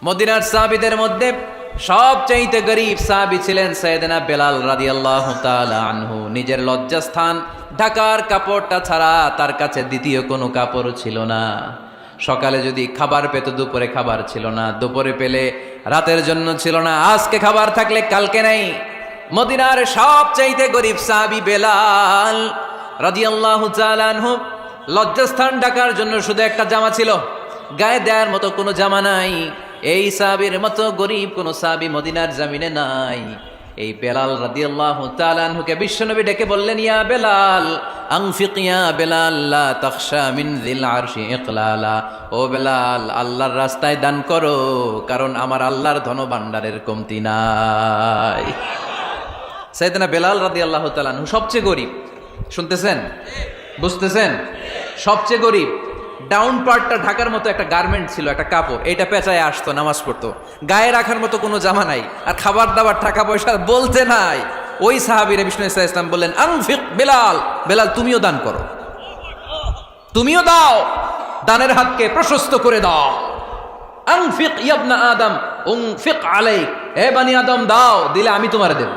মদিনার সাহাবীদের মধ্যে সবচাইতে গরীব সাহাবী ছিলেন সাইয়েদনা বেলাল রাদিয়াল্লাহু তাআলা আনহু। নিজের লজ্জাস্থান ঢাকার কাপড়টা ছাড়া তার কাছে দ্বিতীয় কোনো কাপড় ছিল না। সকালে যদি খাবার পেত, দুপুরে খাবার ছিল না, দুপুরে পেলে রাতের জন্য ছিল না, আজকে খাবার থাকলে কালকে নেই। মদিনার সবচাইতে গরীব সাহাবী বেলাল রাদিয়াল্লাহু তাআলা আনহু, লজ্জাস্থান ঢাকার জন্য শুধু একটা জামা ছিল, গায়ে দেওয়ার মতো কোনো জামা নাই। এই সাহাবীর মতো গরীব কোন সাহাবী মদিনার জমিনে নাই। এই বেলাল রাদিয়াল্লাহু তাআলা আনহুকে বিশ্বনবী ডেকে বললেন, ইয়া বেলাল আনফিক ইয়া বেলাল লা তাখশা মিন যিল আরশি ইকলালা। ও বেলাল, আল্লাহর রাস্তায় দান করো, কারণ আমার আল্লাহর ধনভাণ্ডারের কমতি নাই। সাইয়েদনা বেলাল রাদিয়াল্লাহু তাআলা আনহু সবচেয়ে গরীব। শুনতেছেন? বুঝতেছেন? সবচেয়ে গরীব। ডাউন পার্টটা ঢাকার মতো একটা গার্মেন্ট ছিল, একটা কাপড়, এটা পেঁচায় আসতো, নামাজ পড়তো, গায়ে রাখার মতো কোনো জামা নাই, আর খাবার দাবার টাকা পয়সা বলতে নাই। ওই সাহাবীরা বিষ্ণু ইসলাম বললেন, আনফিক বেলাল, বেলাল তুমিও দান করো, তুমিও দাও, দানের হাতকে প্রশস্ত করে দাও। আনফিক ইবনা আদম উনফিক আলাইক, হে বানি আদম দাও, দিলে আমি তোমারে দেব।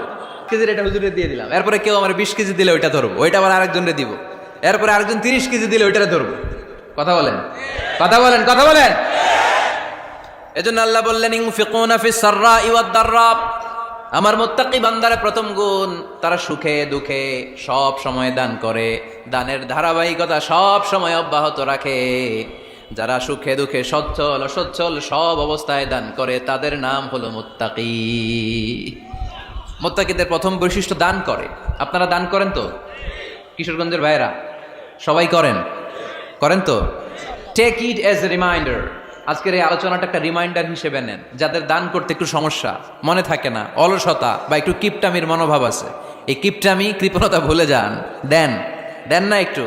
কেজির এটা হুজুরে দিয়ে দিলাম, এরপরে কেউ আমার 20 কেজি দিলে ওইটা ধরবো, ওইটা আবার আরেকজনরে দিব, এরপরে আরেকজন 30 কেজি দিলে ওইটারে ধরবো। কথা বলেন, কথা বলেন, কথা বলেন। এজন্য আল্লাহ বললেন, ইনফিকুনা ফিস সাররাই ওয়াদ দাররা। আমার মুত্তাকি বান্দার প্রথম গুণ, তারা সুখে দুঃখে সব সময় দান করে, দানের ধারাবাহিকতা সব সময় অব্যাহত রাখে। যারা সুখে দুঃখে সচ্ছল অসচ্ছল সব অবস্থায় দান করে, তাদের নাম হলো মুত্তাকি। মুত্তাকিদের প্রথম বৈশিষ্ট্য দান করে। আপনারা দান করেন তো? কিশোরগঞ্জের ভাইরা সবাই করেন? করেন তো? Take it as a reminder. আজকের এই আলোচনাটা একটা রিমাইন্ডার হিসেবে নেন। যাদের দান করতে একটু সমস্যা, মনে থাকে না, অলসতা বা একটু কিপটামির মনোভাব আছে, এই কিপটামি কৃপণতা ভুলে যান। দেন, দেন না একটু,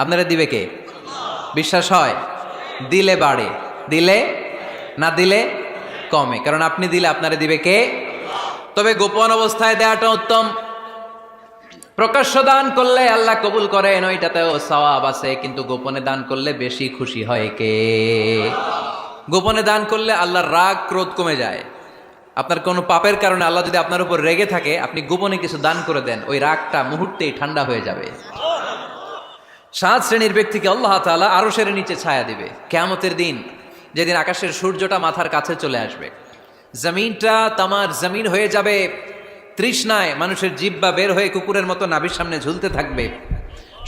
আপনারা দিবে কে? বিশ্বাস হয়? দিলে বাড়ে, দিলে না দিলে কমে, কারণ আপনি দিলে আপনারা দিবে কে? তবে গোপন অবস্থায় দেওয়াটা উত্তম। প্রকাশ্য দান করলে আল্লাহ কবুল করেন, ওইটাতেও সওয়াব আছে, কিন্তু গোপনে দান করলে বেশি খুশি হয় কে? গোপনে দান করলে আল্লাহর রাগ ক্রোধ কমে যায়। আপনার কোনো পাপের কারণে আল্লাহ যদি আপনার উপর রেগে থাকে, আপনি গোপনে কিছু দান করে দেন, ওই রাগটা মুহূর্তেই ঠান্ডা হয়ে যাবে। 7 শ্রেণীর ব্যক্তিকে আল্লাহ তাআলা আরশের নিচে ছায়া দিবে কিয়ামতের দিন, যেদিন আকাশের সূর্যটা মাথার কাছে চলে আসবে, জমিনটা তামার জমিন হয়ে যাবে, তৃষ্ণায় মানুষের জিহ্বা বের হয়ে কুকুরের মতো নাভির সামনে ঝুলতে থাকবে।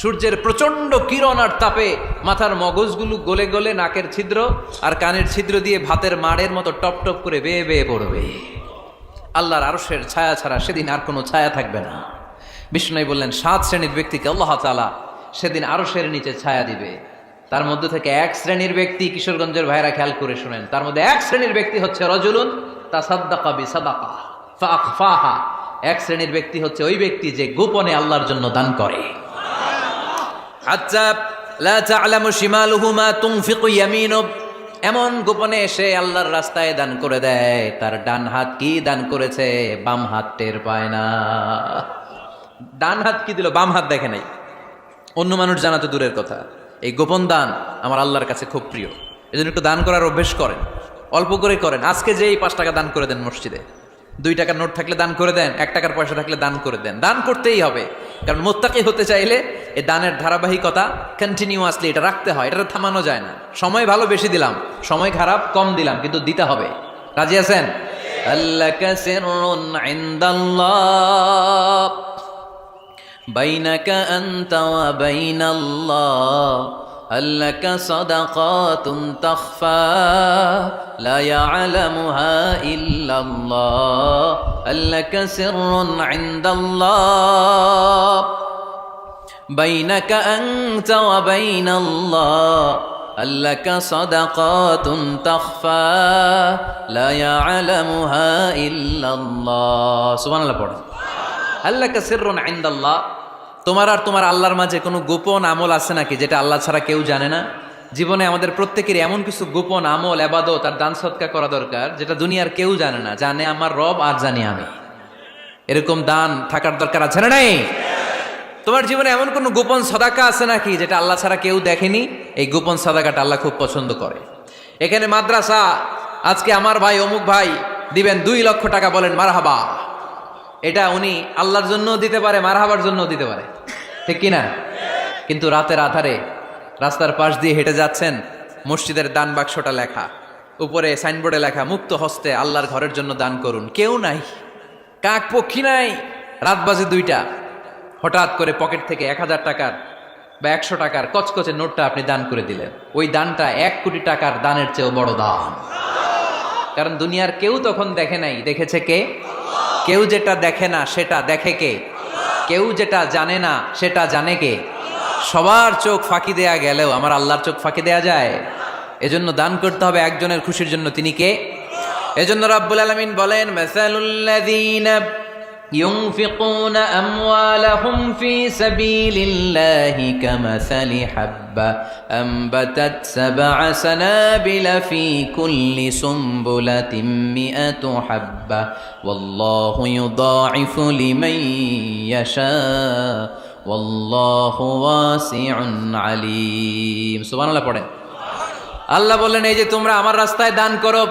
সূর্যের প্রচন্ড কিরণ আর তাপে মাথার মগজগুলো গলে গলে নাকের ছিদ্র আর কানের ছিদ্র দিয়ে ভাতের মাড়ের মতো টপ টপ করে বেয়ে বেয়ে পড়বে। আল্লাহর আরশের ছায়া ছাড়া সেদিন আর কোনো ছায়া থাকবে না। বিষ্ণু বললেন, 7 শ্রেণীর ব্যক্তিকে আল্লাহ তাআলা সেদিন আরশের নিচে ছায়া দিবে। তার মধ্যে থেকে 1 শ্রেণীর ব্যক্তি, কিশোরগঞ্জের ভাইরা খেয়াল করে শুনেন, তার মধ্যে 1 শ্রেণীর ব্যক্তি হচ্ছে রাজুলুন তাসাদ্দাকা বিসাদাকা ফাআখফাহা। 1 শ্রেণীর ব্যক্তি হচ্ছে ওই ব্যক্তি যে গোপনে আল্লাহর জন্য দান করে। হাত্তা লা তা'লামু শিমালুহু মা তুনফিকু ইয়ামিনুহু, এমন গোপনে এসে আল্লাহর রাস্তায় দান করে দেয়, তার ডান হাত কি দান করেছে বাম হাত টের পায় না। ডান হাত কি দিল, বাম হাত দেখে নাই। অন্য মানুষ জানা তো দূরের কথা, এই গোপন দান আমার আল্লাহর কাছে খুব প্রিয়। এজন্য একটু দান করার অভ্যেস করেন, অল্প করে করেন। আজকে যে এই 5 টাকা দান করে দেন মসজিদে, 2 টাকার নোট থাকলে দান করে দেন, 1 টাকার পয়সা থাকলে দান করে দেন। দান করতেই হবে, কারণ মুত্তাকি হতে চাইলে এই দানের ধারাবাহিকতা কন্টিনিউয়াসলি এটা রাখতে হয়, এটা থামানো যায় না। সময় ভালো বেশি দিলাম, সময় খারাপ কম দিলাম, কিন্তু দিতে হবে। রাজি আছেন? আল্লাকা সিররুন ইনদাল্লাহ বাইনাকা আনতা ওয়া বাইনাল্লাহ, আল্লাকা সাদাকাতুন তাখফা লা ইয়ালামুহা ইল্লাল্লাহ, আল্লাকা সিররুন ইনদাল্লাহ বাইনাকা আনতা ওয়া বাইনাল্লাহ, আল্লাকা সাদাকাতুন তাখফা লা ইয়ালামুহা ইল্লাল্লাহ। সুবহানাল্লাহ পড়ুন। আল্লাকা সিররুন ইনদাল্লাহ, তোমার আর তোমার আল্লাহর মাঝে কোনো গোপন আমল আছে নাকি যেটা আল্লাহ ছাড়া কেউ জানে না? জীবনে আমাদের প্রত্যেকেরই এমন কিছু গোপন আমল, ইবাদত আর দান সদকা করা দরকার যেটা দুনিয়ার কেউ জানে না, জানে আমার রব আর জানি আমি। এরকম দান থাকার দরকার আছে না নাই? তোমার জীবনে এমন কোনো গোপন সাদাকা আছে নাকি যেটা আল্লাহ ছাড়া কেউ দেখেনি? এই গোপন সাদাকাটা আল্লাহ খুব পছন্দ করে। এখানে মাদ্রাসা, আজকে আমার ভাই অমুক ভাই দিবেন 2 লক্ষ টাকা, বলেন মারহাবা। এটা উনি আল্লাহর জন্য দিতে পারে, মারহাবার জন্য দিতে পারে, ঠিক কিনা? কিন্তু রাতের আধারে রাস্তার পাশ দিয়ে হেঁটে যাচ্ছেন, মসজিদের দান বাক্সটা লেখা, উপরে সাইনবোর্ডে লেখা মুক্ত হস্তে আল্লাহর ঘরের জন্য দান করুন। কেউ নাই, কাক পক্ষী নাই, রাত বাজে 2টা, হঠাৎ করে পকেট থেকে 1000 টাকার বা 100 টাকার কচকচে নোটটা আপনি দান করে দিলেন। ওই দানটা 1 কোটি টাকার দানের চেয়েও বড় দান। কারণ দুনিয়ার কেউ তখন দেখে নাই, দেখেছে কে? কেউ যেটা দেখে না সেটা দেখে কে? কেউ যেটা জানে না সেটা জানে কে? সবার চোখ ফাঁকি দেয়া গেলেও আমার আল্লাহর চোখ ফাঁকি দেয়া যায়? এজন্য দান করতে হবে একজনের খুশির জন্য, তিনি কে? এজন্য রাব্বুল আলামিন বলেন, মাসালুল্লাযীনা ইউনফিকুনা আমওয়ালাহুম ফি সাবিলিল্লাহি কামাসালি হাব্বা আমবাতাত সাবআ সানাবিলা ফি কুল্লি সুমবুলাতিন মিআতু হাব্বা ওয়াল্লাহু ইউদাঈফু লিমান ইয়াশা ওয়াল্লাহু ওয়াসিউন আলীম। সুবহানাল্লাহ পড়েন। আল্লাহ বললেন, এই যে তোমরা আমার রাস্তায় দান করো,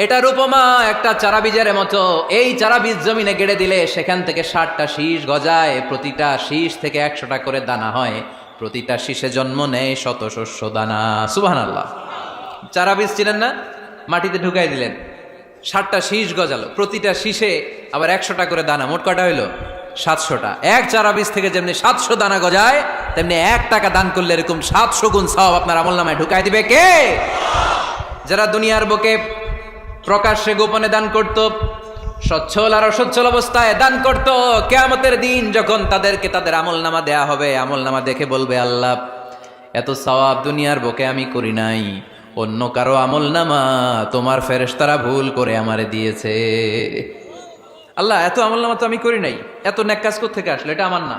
এটার উপমা একটা চারা বীজের মতো। এই চারা বীজ জমিনে গেড়ে দিলে সেখান থেকে 60টা শীষ গজায়, প্রতিটা শীষ থেকে 100টা করে দানা হয়, প্রতিটা শীষে জন্ম নেয় শত শস্য দানা। সুবহানাল্লাহ। চারা বীজ ছিলেন না, মাটিতে ঢুকাই দিলেন, 60টা শীষ গজালো, প্রতিটা শীষে আবার 100টা করে দানা, মোট কটা হইলো? 700টা। এক চারা বীজ থেকে যেমনি 700 দানা গজায়, তেমনি 1 টাকা দান করলে এরকম 700 গুণ সওয়াব আপনার আমলনামায় ঢুকাই দিবে কে? যারা দুনিয়ার বুকে প্রকাশ্যে গোপনে দান করত, সচ্ছল আর অসচ্ছল অবস্থায় দান করত, কিয়ামতের দিন যখন তাদেরকে তাদের আমলনামা দেয়া হবে, আমলনামা দেখে বলবে, আল্লাহ এত সওয়াব দুনিয়ার বুকে আমি করি নাই, অন্য কারো আমলনামা তোমার ফেরেশতারা ভুল করে আমারে দিয়েছে। আল্লাহ এত আমলনামা তো আমি করি নাই, এত নেক কাজ কোত্থেকে আসলো? এটা আমার না,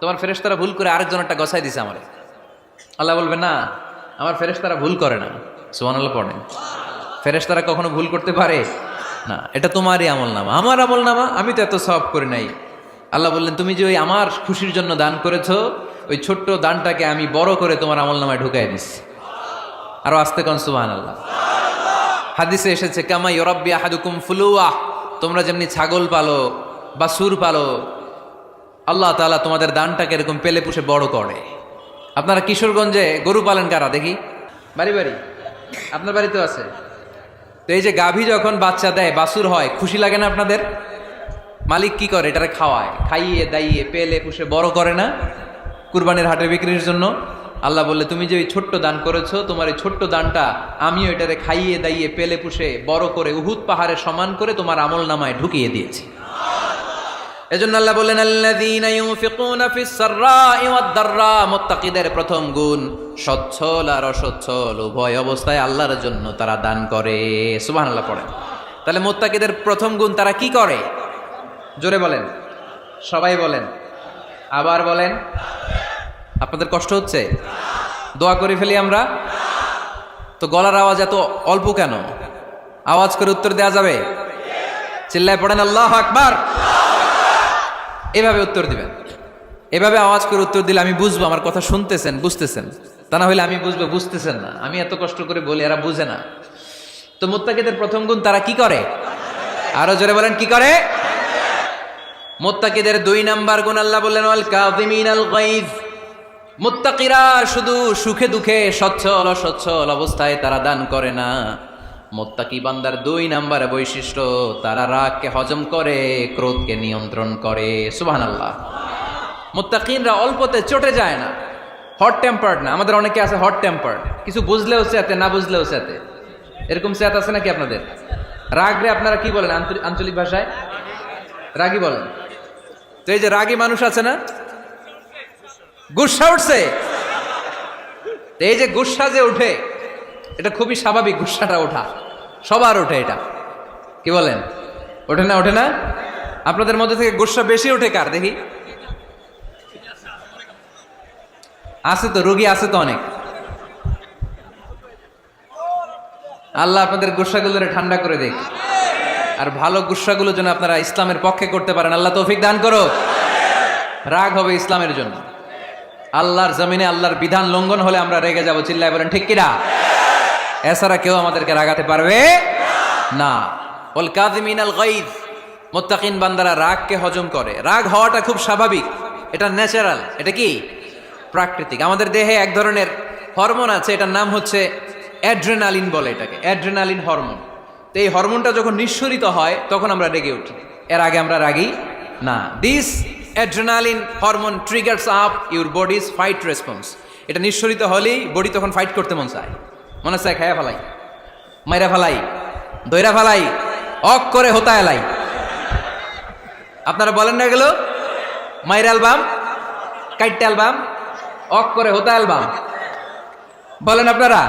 তোমার ফেরেশতারা ভুল করে আরেকজনেরটা গছাই দিছে আমারে। আল্লাহ বলবে, না, আমার ফেরেশতারা ভুল করে না। সুবহানাল্লাহ পড়েন। ফেরেশতারা কখনো ভুল করতে পারে না, এটা তোমারই আমলনামা, আমার আমলনামা, আমি তো এত সওয়াব করি নাই। আল্লাহ বললেন, তুমি যে ওই আমার খুশির জন্য দান করেছো, ওই ছোট্ট দানটাকে আমি বড় করে তোমার আমলনামায় ঢুকাই দিচ্ছি। আরো আস্তে কোন সুবহানাল্লাহ। হাদিসে এসেছে, কামা ইউরাব্বি আহাদুকুম ফুলুয়া, তোমরা যেমনি ছাগল পালো বা সুর পালো, আল্লাহ তাআলা তোমাদের দানটাকে এরকম পেলে পুষে বড় করে। আপনারা কিশোরগঞ্জে গরু পালেন কারা দেখি? বাড়ি বাড়ি, আপনার বাড়িতেও আছে। তো এই যে গাভী যখন বাচ্চা দেয়, বাছুর হয়, খুশি লাগে না আপনাদের? মালিক কি করে? এটারে খাওয়ায়, খাইয়ে দাইয়ে পেলে পুষে বড় করে না? কুরবানির হাটে বিক্রির জন্য। আল্লাহ বললে, তুমি যে ওই ছোট্ট দান করেছো, তোমার এই ছোট্ট দানটা আমিও এটারে খাইয়ে দাইয়ে পেলে পুষে বড় করে উহুদ পাহাড়ের সমান করে তোমার আমলনামায় ঢুকিয়ে দিয়েছি। এজন্য আল্লাহ বললেন, আল্লাযীনা ইউনফিকুনা ফিস সাররাই ওয়াদ দাররা, মুত্তাকিদের প্রথম গুণ সচ্ছল আর অসচ্ছল উভয় অবস্থায় আল্লাহর জন্য তারা দান করে। সুবহানাল্লাহ পড়েন। তাহলে মুত্তাকিদের প্রথম গুণ, তারা কি করে? জোরে বলেন, সবাই বলেন, আবার বলেন। আপনাদের কষ্ট হচ্ছে? দোয়া করে ফেলি আমরা তো। গলার আওয়াজ এত অল্প কেন? আওয়াজ করে উত্তর দেওয়া যাবে? চিল্লায় পড়েন আল্লাহু আকবার। এভাবে উত্তর দিবেন, এভাবে আওয়াজ করে উত্তর দিলে আমি বুঝবো আমার কথা শুনতেছেন, বুঝতেছেন। তা না হলে আমি বুঝবো বুঝতেছেন না, আমি এত কষ্ট করে বলি, এরা বুঝে না। তো মুত্তাকিদের প্রথম গুণ, তারা কি করে? আরো জোরে বলেন, কি করে? মুত্তাকিদের 2 নাম্বার গুণ আল্লাহ বললেন, ওয়াল কাযিমিনাল গায়জ। মুত্তাকিরা শুধু সুখে দুঃখে সচ্ছল অসচ্ছল অবস্থায় তারা দান করে না। মুত্তাকি বান্দার 2 নাম্বার বৈশিষ্ট্য, তারা রাগকে হজম করে, ক্রোধকে নিয়ন্ত্রণ করে। সুবহানাল্লাহ। মুত্তাকিনরা অল্পতে চটে যায় না, হট টেম্পার্ড না। আমাদের অনেকে আছে হট টেম্পার্ড, কিছু বুঝলেও চেতে, না বুঝলেও চেতে। এরকম চেত আছে নাকি আপনাদের? রাগরে আপনারা কি বলেন আঞ্চলিক ভাষায়? রাগী বলেন। তো এই যে রাগী মানুষ আছে না, গুসা উঠছে, এই যে গুসা যে উঠে, এটা খুবই স্বাভাবিক। গুসাটা ওঠা সবার ওঠে, এটা কি বলেন? ওঠে না? ওঠে না? আপনাদের মধ্যে থেকে গুসা বেশি ওঠে কার দেখি? আছে তো, রোগী আছে তো অনেক। আল্লাহ আপনাদের গুসাগুলোরে ঠান্ডা করে দেখ, আর ভালো গুসাগুলো যেন আপনারা ইসলামের পক্ষে করতে পারেন। আল্লাহ তৌফিক দান করো। রাগ হবে ইসলামের জন্য। আল্লাহর জমিনে আল্লাহর বিধান লঙ্ঘন হলে আমরা রেগে যাব। চিল্লায় বলেন ঠিক কিনা? এছাড়া কেউ আমাদেরকে রাগাতে পারবে? না। ওয়াল কাযিমিনাল গায়জ, মুত্তাকিন বান্দারা রাগকে হজম করে। রাগ হওয়াটা খুব স্বাভাবিক, এটা ন্যাচারাল, এটা কি প্রাকৃতিক। আমাদের দেহে এক ধরনের হরমোন আছে, এটার নাম হচ্ছে অ্যাড্রেনালিন বলে এটাকে, অ্যাড্রেনালিন হরমোন। তো এই হরমোনটা যখন নিঃসরিত হয় তখন আমরা রেগে উঠি, এর আগে আমরা রাগি না। This adrenaline hormone triggers up your bodies fight response. এটা নিঃসরিত হলেই বডি তখন ফাইট করতে মন চায়, মনে চায় খায়া ফেলাই, মাইরা ফেলাই, দইরা ফেলাই, অক করে হোতা এলাই। আপনারা বলেন না গেল মাইরা অ্যালবাম, কাইটটা অ্যালবাম, অক করে হোতা অ্যালবাম বলেন আপনারা?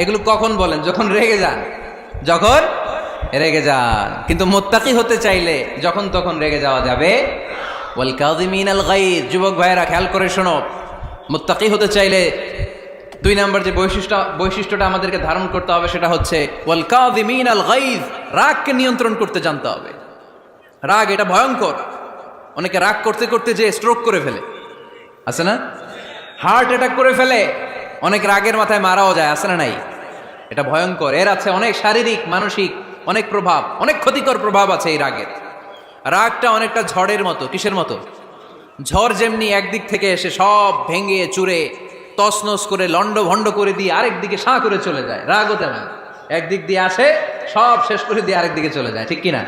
এগুলো কখন বলেন? যখন রেগে যান, যখন রেগে যান। কিন্তু মুত্তাকি হতে চাইলে যখন তখন রেগে যাওয়া যাবে। ওয়াল কাযিমিনাল গায়জ, যুবক ভাইয়েরা খেয়াল করে শোনো, মুত্তাকি হতে চাইলে 2 নম্বর যে বৈশিষ্ট্যটা আমাদেরকে ধারণ করতে হবে সেটা হচ্ছে ওয়াল কাযিমিনাল গায়জ, রাগকে নিয়ন্ত্রণ করতে জানতে হবে। রাগ এটা ভয়ঙ্কর। অনেকে রাগ করতে করতে যে স্ট্রোক করে ফেলে, আছে না? হার্ট অ্যাটাক করে ফেলে। অনেক রাগের মাথায় মারাও যায়, আছে না নাই? এটা ভয়ঙ্কর। এর আছে অনেক শারীরিক, মানসিক অনেক প্রভাব, অনেক ক্ষতিকর প্রভাব আছে এই রাগের। রাগটা অনেকটা ঝড়ের মতো। কিসের মতো? ঝড় যেমনি একদিক থেকে এসে সব ভেঙে চুরে তছনছ করে লন্ড ভন্ড করে দিয়ে আরেক দিকে সাঁ করে চলে যায়, রাগও তেমন একদিক দিয়ে আসে সব শেষ করে দিয়ে আরেক দিকে চলে যায়, ঠিক কিনা?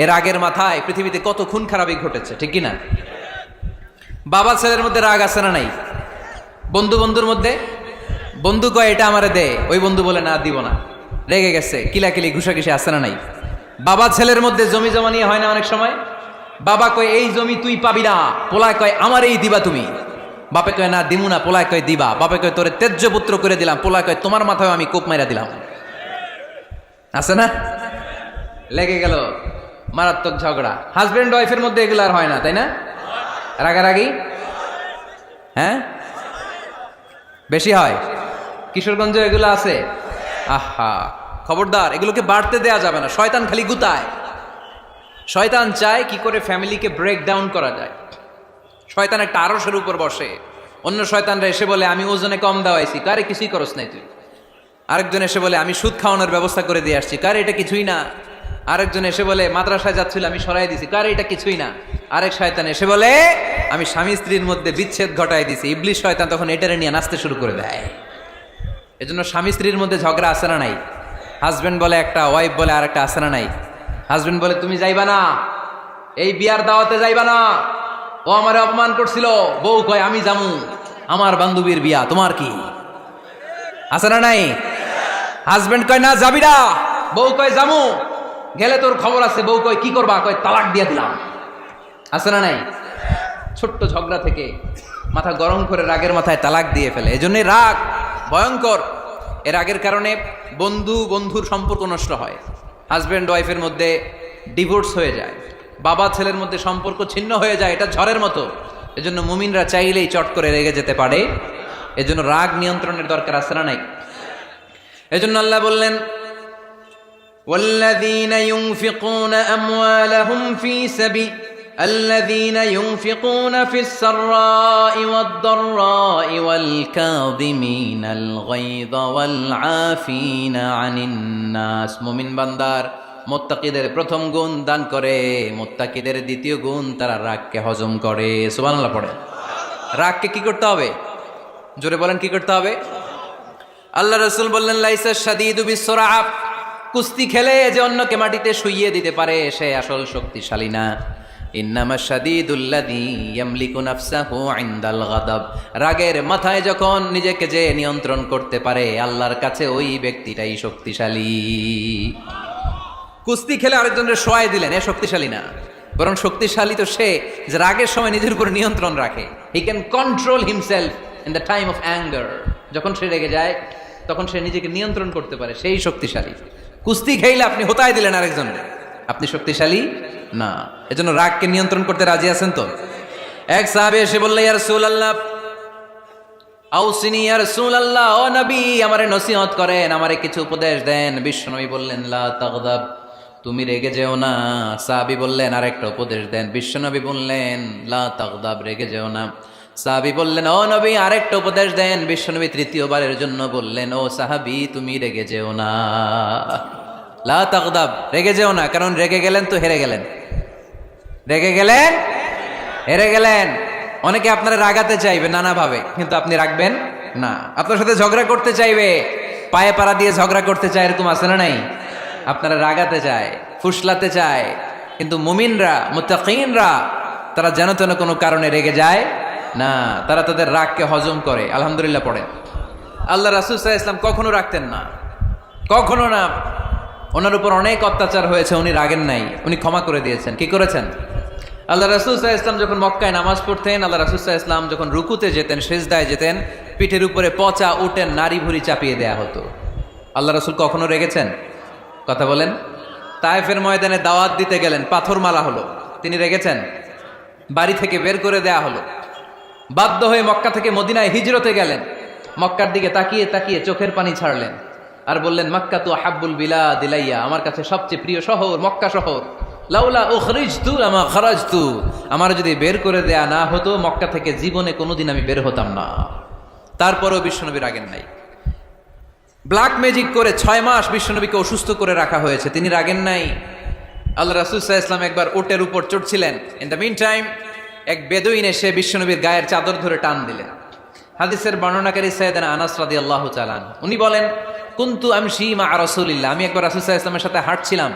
এর রাগের মাথায় পৃথিবীতে কত খুন খারাপি ঘটেছে, ঠিক কিনা? বাবা ছেলের মধ্যে রাগ আছে না নাই? বন্ধু বন্ধুর মধ্যে, বন্ধু কয় এটা আমারে দে, ওই বন্ধু বলে না দিব না, রেগে গেছে, কিলাকিলি ঘুষাঘুষি আছে না নাই? বাবা ছেলের মধ্যে জমি জমা নিয়ে হয় না অনেক সময়? বাবা কয় এই জমি তুই পাবি না, পোলায় কয় আমারই দিবা তুমি। বাপে কয় না দিমু না, পোলায় কয় দিবা। বাপে কয় তোরে তেজ্য পুত্র করে দিলাম, পোলায় কয় তোমার মাথায় আমি কোপ মাইরা দিলাম। আছে না? লেগে গেল, মারাত্মক ঝগড়া। হাজবেন্ড ওয়াইফের মধ্যে এগুলো আর হয় না, তাই না? রাগারাগি হ্যাঁ বেশি হয়। কিশোরগঞ্জে এগুলো আছে। আহা, খবরদার, এগুলোকে বাড়তে দেয়া যাবে না। শয়তান খালি গুতায়। শয়তান চায় কি করে ফ্যামিলিকে ব্রেক ডাউন করা যায়। শয়তান একটা আরশের উপর বসে, অন্য শয়তানরা এসে বলে আমি ওজনে কম দেওয়াইছি, কারে কিছুই করস নাই তুই। আরেকজন এসে বলে আমি সুদ খাওয়ানোর ব্যবস্থা করে দিয়ে আসছি, কারে এটা কিছুই না। আরেকজন এসে বলে মাদ্রাসায় যাচ্ছিল আমি সরাই দিছি, কারে এটা কিছুই না। আরেক শয়তান এসে বলে আমি স্বামী স্ত্রীর মধ্যে বিচ্ছেদ ঘটাই দিছি। ইবলিশ শয়তান তখন এটারে নিয়ে নাচতে শুরু করে দেয়। এজন্য স্বামী স্ত্রীর মধ্যে ঝগড়া আছে না নাই? হাজবেন্ড বলে একটা, ওয়াইফ বলে আর একটা, আছে না নাই? হাজবেন্ড বলে তুমি যাইবা না, এই বিয়ার দাওয়াতে যাইবা না, ও আমারে অপমান করছিল। বউ কয় আমি যামু, আমার বান্ধবীর বিয়া, তোমার কি? আছে না নাই? হাজবেন্ড কয় না যাবি না, বউ কয় যামু, গেলে তোর খবর আছে। বউ কয় কি করবা? কয় তালাক দিয়ে দিলাম। আছে না নাই? ছোট্ট ঝগড়া থেকে মাথা গরম করে রাগের মাথায় তালাক দিয়ে ফেলে। এজন্য রাগ ভয়ঙ্কর। এর রাগের কারণে বন্ধু বন্ধুর সম্পর্ক নষ্ট হয়, হাজব্যান্ড ওয়াইফের মধ্যে ডিভোর্স হয়ে যায়, বাবা ছেলের মধ্যে সম্পর্ক ছিন্ন হয়ে যায়। এটা ঝড়ের মতো। এজন্য মুমিনরা চাইলেই চট করে রেগে যেতে পারে। এজন্য রাগ নিয়ন্ত্রণের দরকার আছে না নাই? এজন্য আল্লাহ বললেন والذين ينفقون أموالهم في سبيل الذين ينفقون في السراء والضراء والكاظمين الغيظ والعافين عن الناس। মুমিন বান্দার মুত্তাকিদের প্রথম গুণ দান করে, মুত্তাকিদের দ্বিতীয় গুণ তারা রাগকে হজম করে। সুবহানাল্লাহ পড়ে। রাগকে কি করতে হবে? জোরে বলেন কি করতে হবে? আল্লাহ রাসূল বললেন লাইসা শাদীদু বিসসুরআ, কুস্তি খেলে যে অন্যকে মাটিতে শুইয়ে দিতে পারে সে আসল শক্তিশালী না। ইন্নামা শাদীদুল্লাযী ইয়ামলিকু নাফসাহু ইনদাল গাদাব, রাগের মাথায় যখন নিজেকে যে নিয়ন্ত্রণ করতে পারে আল্লাহর কাছে ওই ব্যক্তিটাই শক্তিশালী। কুস্তি খেলে আরেকজনের শোয়াই দিলেন, এ শক্তিশালী না। বরং শক্তিশালী তো সে যে রাগের সময় নিজের উপর নিয়ন্ত্রণ রাখে। He can control himself in the time of anger. যখন সে রেগে যায় তখন সে নিজেকে নিয়ন্ত্রণ করতে পারে, সেই শক্তিশালী। কুস্তি খেলে আপনি হোতায় দিলেন আরেকজনের, আপনি শক্তিশালী না। এজন্য রাগকে নিয়ন্ত্রণ করতে রাজি আছেন তো? এক সাহাবী এসে বলল ইয়া রাসূলুল্লাহ আউসিনি ইয়া রাসূলুল্লাহ, ও নবী আমারে নসিহত করেন, আমারে কিছু উপদেশ দেন। বিশ্বনবী বললেন লা তাগদাব, তুমি রেগে যেও না। সাহাবী বললেন আরেকটা উপদেশ দেন। বিশ্বনবী বললেন লা তাগদাব, রেগে যেও না। সাহাবী বললেন ও নবী আরেকটা উপদেশ দেন। বিশ্বনবী তৃতীয়বারের জন্য বললেন ও সাহাবী তুমি রেগে যেও না। লা তাগদাব, রেগে যেও না, কারণ রেগে গেলেন তো হেরে গেলেন। রেগে গেলেন হেরে গেলেন। অনেকে আপনারা রাগাতে চাইবে নানাভাবে, কিন্তু আপনি রাখবেন না। আপনার সাথে ঝগড়া করতে চাইবে, পায়ে পাড়া দিয়ে ঝগড়া করতে চায়, এরকম আছে না নাই? আপনারা রাগাতে চায়, ফুসলাতে চায়, কিন্তু মুমিনরা, মুত্তাকিনরা তারা যেন তেন কোনো কারণে রেগে যায় না, তারা তাদের রাগকে হজম করে। আলহামদুলিল্লাহ পড়ে। আল্লাহ রাসূল সাল্লাল্লাহু আলাইহি ওয়াসাল্লাম কখনো রাখতেন না, কখনো না। ওনার উপর অনেক অত্যাচার হয়েছে, উনি রাগেন নাই, উনি ক্ষমা করে দিয়েছেন। কি করেছেন? আল্লাহ রাসূল সাল্লাল্লাহু আলাইহি ওয়াসাল্লাম যখন মক্কায় নামাজ পড়তেন, আল্লাহ রাসূল সাল্লাল্লাহু আলাইহি ওয়াসাল্লাম যখন রুকুতে যেতেন, সিজদায় যেতেন, পিঠের উপরে পচা উটের নাড়ি ভুঁড়ি চাপিয়ে দেয়া হতো। আল্লাহ রাসূল কখনো রেগেছেন? কথা বলেন। তায়েফের ময়দানে দাওয়াত দিতে গেলেন, পাথর মারা হলো, তিনি রেগেছেন? বাড়ি থেকে বের করে দেয়া হলো, বাধ্য হয়ে মক্কা থেকে মদিনায় হিজরতে গেলেন। মক্কার দিকে তাকিয়ে তাকিয়ে চোখের পানি ছাড়লেন আর বললেন, মক্কা তু আহাব্বুল বিলাদ ইলাইয়া, আমার কাছে সবচেয়ে প্রিয় শহর মক্কা শহর। লাউলা উখরিজতু লামা খারাজতু, আমার যদি বের করে দেয়া না হতো মক্কা থেকে জীবনে কোনোদিন আমি বের হতাম না। তারপরেও বিশ্বনবী রাগেন নাই। ব্ল্যাক ম্যাজিক করে 6 মাস বিশ্বনবীকে অসুস্থ করে রাখা হয়েছে, তিনি রাগেন নাই। আল্লাহ রাসূল সাল্লাল্লাহু আলাইহি ওয়াসাল্লাম একবার উটের উপর চড়ছিলেন। ইন দ্য মিন টাইম এক বেদুইন এসে বিশ্বনবীর গায়ের চাদর ধরে টান দিলেন। হাদিসের বর্ণনাকারী সাইয়েদনা আনাস রাদিয়াল্লাহু তাআলা উনি বলেন, কুনতু আমশি মা রাসূলিল্লাহ, আমি একবার রাসূল সাল্লাল্লাহু আলাইহি ওয়াসাল্লামের সাথে হাঁটছিলাম।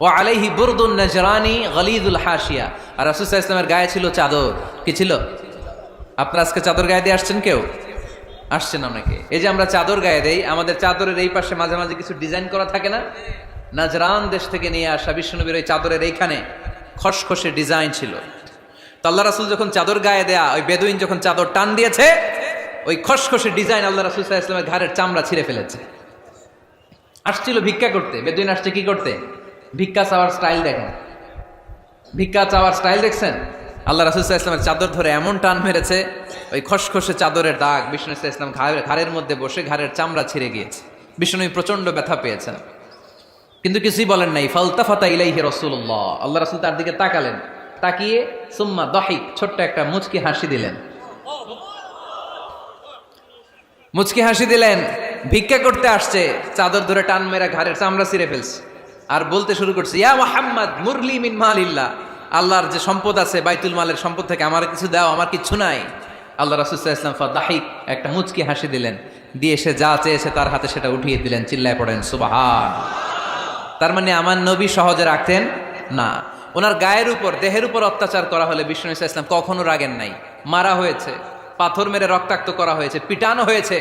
ওয়া আলাইহি বুরদুন নাজরানি গলিদুল হাশিয়া, আর রাসূল সাল্লাল্লাহু আলাইহি ওয়াসাল্লামের গায়ে ছিল চাদর। কি ছিল? আপনারা আজকে চাদর গায়ে দিয়ে আসছেন? কেউ আসছেন অনেকে। এই যে আমরা চাদর গায়ে দেই, আমাদের চাদরের এই পাশে মাঝে মাঝে কিছু ডিজাইন করা থাকে না? নাজরান দেশ থেকে নিয়ে আসা বিশ্বনবীর ওই চাদরের এইখানে খসখসে ডিজাইন ছিল। তো আল্লাহ রাসূল যখন চাদর গায়ে দেয়া, ওই বেদুইন যখন চাদর টান দিয়েছে, ওই খসখসে ডিজাইন আল্লাহ রাসূল সাল্লাল্লাহু আলাইহি ওয়াসাল্লামের ঘাড়ের চামড়া ছিঁড়ে ফেলেছে। আসছিল ভিক্ষা করতে, বেদুইন আসছে কি করতে? ভিক্ষা চাওয়ার স্টাইল দেখেন, ভিক্ষা চাওয়ার স্টাইল দেখছেন? আল্লাহ রাসূল সাল্লাল্লাহু আলাইহি ওয়াসাল্লামের চাদর ধরে এমন টান মেরেছে, ওই খসখসে চাদরের দাগ বিষ্ণু সাল্লাল্লাহু আলাইহি ওয়াসাল্লাম ঘাড়ের মধ্যে বসে ঘাড়ের চামড়া ছিঁড়ে গিয়েছে। বিষ্ণু প্রচন্ড ব্যথা পেয়েছেন, কিন্তু কিছুই বলেন নাই। ফালতাফাতা ইলাইহি রাসূলুল্লাহ, আল্লাহ রাসূল তার দিকে তাকালেন, তাকিয়ে সুম্মা দাহিক, ছোট্ট একটা মুচকি হাসি দিলেন। মুচকি হাসি দিলেন। ভিক্ষা করতে আসছে, চাদর ধরে টান মেরে ঘাড়ের চামড়া ছিঁড়ে ফেলছে, আর বলতে শুরু করছে, ইয়া মুহাম্মদ মুরলি মিন মালিল্লাহ, আল্লাহর যে সম্পদ আছে বাইতুল মালের সম্পদ থেকে আমার কিছু দাও, আমার কিছু নাই। আল্লাহ রাসূল সাল্লাল্লাহু আলাইহি ওয়াসাল্লাম ফাদাহিক, একটা মুচকি হাসি দিলেন, দিয়ে সে যা চেয়েছে তার হাতে সেটা উঠিয়ে দিলেন। চিল্লায় পড়েন সুবহান। তার মানে আমার নবী সহজে রাখতেন না। ওনার গায়ের উপর, দেহের উপর অত্যাচার করা হলে বিষ্ণু সাল্লাল্লাহু আলাইহি ওয়াসাল্লাম কখনো রাগেন নাই। মারা হয়েছে, পাথর মেরে রক্তাক্ত করা হয়েছে, পিটানো হয়েছে,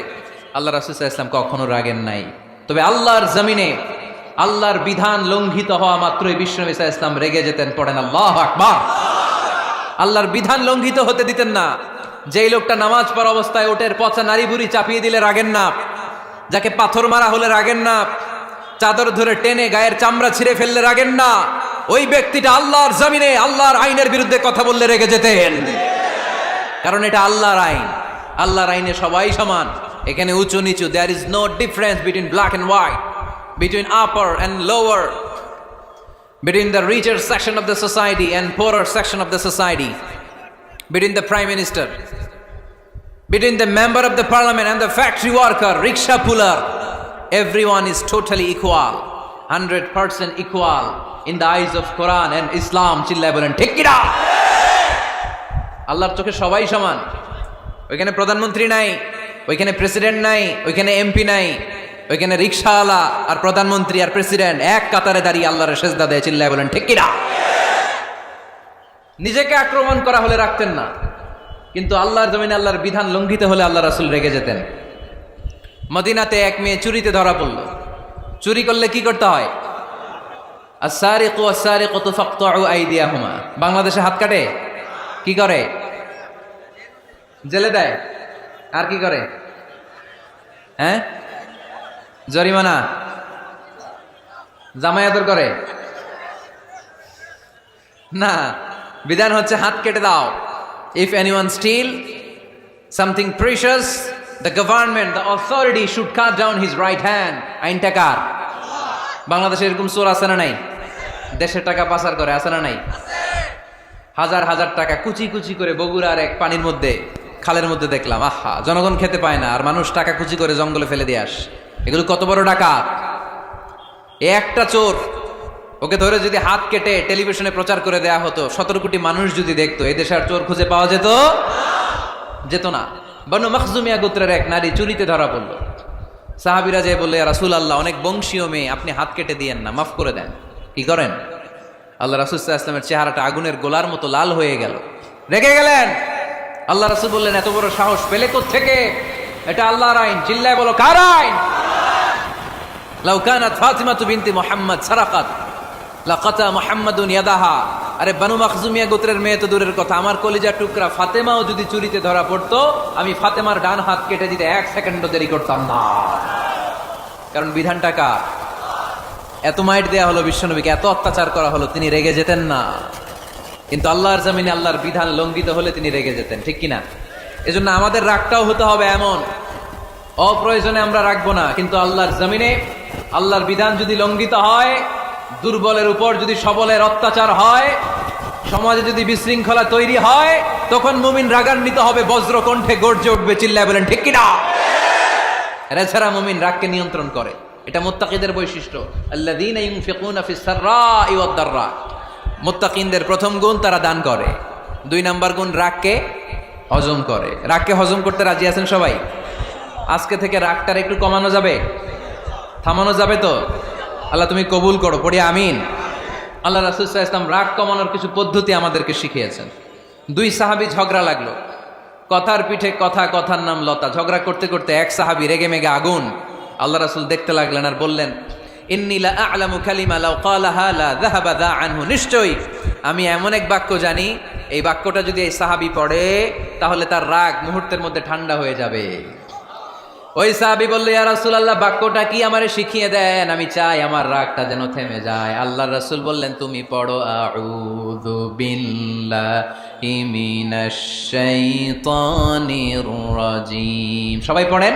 আল্লাহ রাসূল সাল্লাল্লাহু আলাইহি ওয়াসাল্লাম কখনো রাগেন নাই। তবে আল্লাহর জমিনে আল্লাহর বিধান লঙ্ঘিত হওয়া মাত্রই বিষ্ণু সাল্লাল্লাহু আলাইহি ওয়াসাল্লাম রেগে যেতেন। পড়েন আল্লাহু আকবার। আল্লাহর বিধান লঙ্ঘিত হতে দিতেন না। যেই লোকটা নামাজ পড়া অবস্থায় উটের পচা নারী বুড়ি চাপিয়ে দিলে রাগেন না, যাকে পাথর মারা হলে রাগেন না, চাদর ধরে টেনে গায়ের চামড়া ছিঁড়ে ফেললে রাগেন না, ওই ব্যক্তিটা আল্লাহর জমিনে আল্লাহর আইনের বিরুদ্ধে কথা বললে রেগে যেতেন। কারণ এটা আল্লাহর আইন, আল্লাহর আইনে সবাই সমান। এখানে উঁচু নিচু, there is no difference between black and white, between upper and lower, between the richer section of the society and poorer section of the society, between the prime minister, between the member of the parliament and the factory worker, rickshaw puller, everyone is totally equal, 100% equal in the eyes of Quran and Islam. চিল্লায় বলেন ঠিক কি না? আল্লাহর চোখে সবাই সমান। ওইখানে প্রধানমন্ত্রী নাই, ওইখানে প্রেসিডেন্ট নাই, ওইখানে এমপি নাই, ওইখানে রিকশাওয়ালা আর প্রধানমন্ত্রী আর প্রেসিডেন্ট এক কাতারে দাঁড়িয়ে আল্লাহর সেজদা দেয়। চিল্লায় বলেন ঠিক কিনা? নিজেকে আক্রমণ করা হলে রাখতেন না, কিন্তু আল্লাহর জমিনে আল্লাহর বিধান লঙ্ঘিত হলে আল্লাহ রাসূল রেগে যেতেন। মদিনাতে এক মেয়ে চুরিতে ধরা পড়ল। চুরি করলে কি করতে হয়? আস-সারিকু ওয়াস-সারিকাতু ফাকতাউ আইদিয়াহুমা। বাংলাদেশে হাত কাটে, কি করে? জেলে দেয়। আর কি করে? হ্যাঁ, জরিমানা, জামায়াতর করে না। বিধান হচ্ছে হাত কেটে দাও। If anyone steal something precious, the government, the authority should cut down his right hand. আইনটা কার? বাংলাদেশে এরকম চোর আছে না নাই? দেশের টাকা পাচার করে, আছে না নাই? হাজার হাজার টাকা কুচি কুচি করে বগুড়ার এক পানির মধ্যে, খালের মধ্যে দেখলাম। আহা, জনগণ খেতে পায় না আর মানুষ টাকা কুচি করে জঙ্গলে ফেলে দিয়ে আস। এগুলো কত বড় ডাকাত! এ একটা চোর, ওকে ধরে যদি হাত কেটে টেলিভিশনে প্রচার করে দেয়া হতো, 17 কোটি মানুষ যদি দেখতো, এই দেশে আর চোর খুঁজে পাওয়া যেত না। বনু মখজুমিয়া গোত্রের এক নারী চুরিতে ধরা পড়লো। সাহাবীরা যে বললে, ইয়া রাসূলুল্লাহ, অনেক বংশীয় মেয়ে, আপনি হাত কেটে দিয়েন না, মাফ করে দেন। কি করেন? আল্লাহ রাসূল সাল্লাল্লাহু আলাইহি ওয়াসাল্লামের চেহারাটা আগুনের গোলার মতো লাল হয়ে গেল, রেগে গেলেন। আল্লাহ রাসূল বললেন, এত বড় সাহস পেলে কোত্থেকে? এটা আল্লাহর আইন। চিল্লায় বলো, কার আইন? লাউ কানাত ফাতিমাতু বিনতি মুহাম্মদ সারাকাত লাকাতা মুহাম্মাদুন ইয়াদাহা। আরে বনু মখজুমিয়া গোত্রের মেয়ে তো দূরের কথা, আমার কলিজার টুকরা ফাতেমাও যদি চুরিতে ধরা পড়তো, আমি ফাতেমার ডান হাত কেটে দিতে 1 সেকেন্ডও দেরি করতাম না। কারণ বিধানটা কার? এত মাইট দেয়া হলো বিশ্বনবীকে, এত অত্যাচার করা হলো, তিনি রেগে যেতেন না। কিন্তু আল্লাহর জমিনে আল্লাহর বিধান লঙ্ঘিত হলে তিনি রেগে যেতেন, ঠিক কিনা? এজন্য আমাদের রাগটাও হতে হবে এমন, অপ্রয়োজনে আমরা রাখবো না। কিন্তু আল্লাহর জমিনে আল্লাহর বিধান যদি লঙ্ঘিত হয়, দুর্বলের উপর যদি সবলের অত্যাচার হয়, সমাজে যদি বিশৃঙ্খলা তৈরি হয়, তখন মুমিন রাগান্বিত হবে, বজ্র কণ্ঠে গর্জে উঠবে, চিল্লায় বলেন ঠিক কিনা? এছাড়া মুমিন রাগকে নিয়ন্ত্রণ করে, এটা মুত্তাকিদের বৈশিষ্ট্য। আল্লাযীনা ইউনফিকুনা ফিস সাররাই ওয়াদ দাররা। মুত্তাকিনদের প্রথম গুণ, তারা দান করে। 2 নাম্বার গুণ, রাগকে হজম করে। রাগকে হজম করতে রাজি আছেন সবাই? আজকে থেকে রাগটার একটু কমানো যাবে, থামানো যাবে তো? আল্লাহ তুমি কবুল করো, পড়ি আমিন। আল্লাহ রাসূল সাল্লাল্লাহু আলাইহি ওয়াসাল্লাম রাগ কমানোর কিছু পদ্ধতি আমাদেরকে শিখিয়েছেন। 2 সাহাবী ঝগড়া লাগলো, কথার পিঠে কথা, কথার নাম লতা। ঝগড়া করতে করতে এক সাহাবী রেগে মেগে আগুন। আল্লাহ রাসূল দেখতে লাগলেন আর বললেন, ইন্নী লা আ'লামু কালিমা লাউ ক্বালাহা লা যাহাবা দা আনহু। নিশ্চয়ই আমি এমন এক বাক্য জানি, এই বাক্যটা যদি এই সাহাবী পড়ে, তাহলে তার রাগ মুহূর্তের মধ্যে ঠান্ডা হয়ে যাবে। ওই সাহাবী বলল, ইয়া রাসূলুল্লাহ, বাক্যটা কি আমারে শিখিয়ে দেন, আমি চাই আমার রাগটা যেন থেমে যায়। আল্লাহর রাসূল বললেন, তুমি পড়ো, আউযু বিল্লাহি মিনাশ শাইতানির রাজীম। সবাই পড়েন,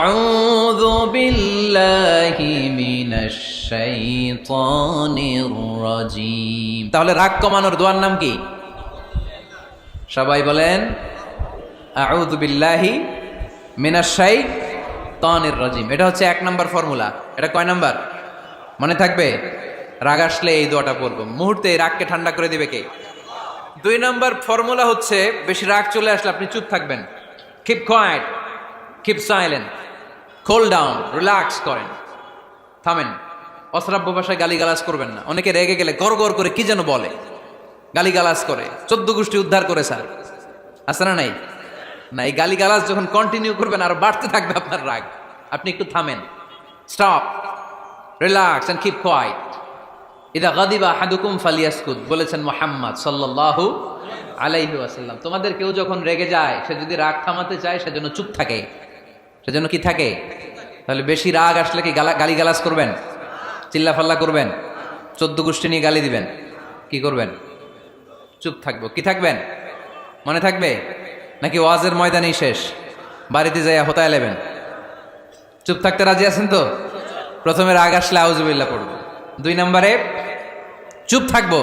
আউযু বিল্লাহি মিনাশ শাইতানির রাজীম। তাহলে রাগ কমানোর দোয়ার নাম কি? সবাই বলেন, আউযু বিল্লাহি মিনাশ শাইতানির রাজীম। এটা হচ্ছে 1 নাম্বার ফর্মুলা। এটা কয় নাম্বার মনে থাকবে? রাগ আসলে এই দোয়াটা পড়বো, মুহূর্তে রাগকে ঠান্ডা করে দিবে কে? 2 নাম্বার ফর্মুলা হচ্ছে, বেশি রাগ চলে আসলে আপনি চুপ থাকবেন। Keep quiet, keep silent, cool down, relax করেন, থামেন। অশ্রাব্য ভাষায় গালিগালাজ করবেন না। অনেকে রেগে গেলে গড় গড় করে কি যেন বলে, গালিগালাজ করে, 14 গোষ্ঠী উদ্ধার করে স্যার, আছে না নাই? না, এই গালিগালাজ যখন কন্টিনিউ করবেন আর বাড়তে থাকবে আপনার রাগ। আপনি একটু থামেন, stop, relax and keep quiet. ইদা গাদিবা আহাদুকুম ফালিয়াসকুত, বলেছেন মুহাম্মদ সাল্লাল্লাহু আলাইহি ওয়াসাল্লাম। তোমাদের কেউ যখন রেগে যায়, সে যদি রাগ থামাতে চায়, সেজন্য চুপ থাকে, সেজন্য কি থাকে? তাহলে বেশি রাগ আসলে কি গালিগালাজ করবেন, চিল্লাফাল্লা করবেন, 14 গোষ্ঠী নিয়ে গালি দিবেন? কি করবেন? চুপ থাকবো। কি থাকবেন? মনে থাকবে নাকি ওয়াজের ময়দানেই শেষ, বাড়িতে যাইয়া হোতায় লেবেন? চুপ থাকতে রাজি আছেন তো? প্রথমে রাগ আসলে আউযুবিল্লাহ পড়বো, 2 নম্বরে চুপ থাকবো,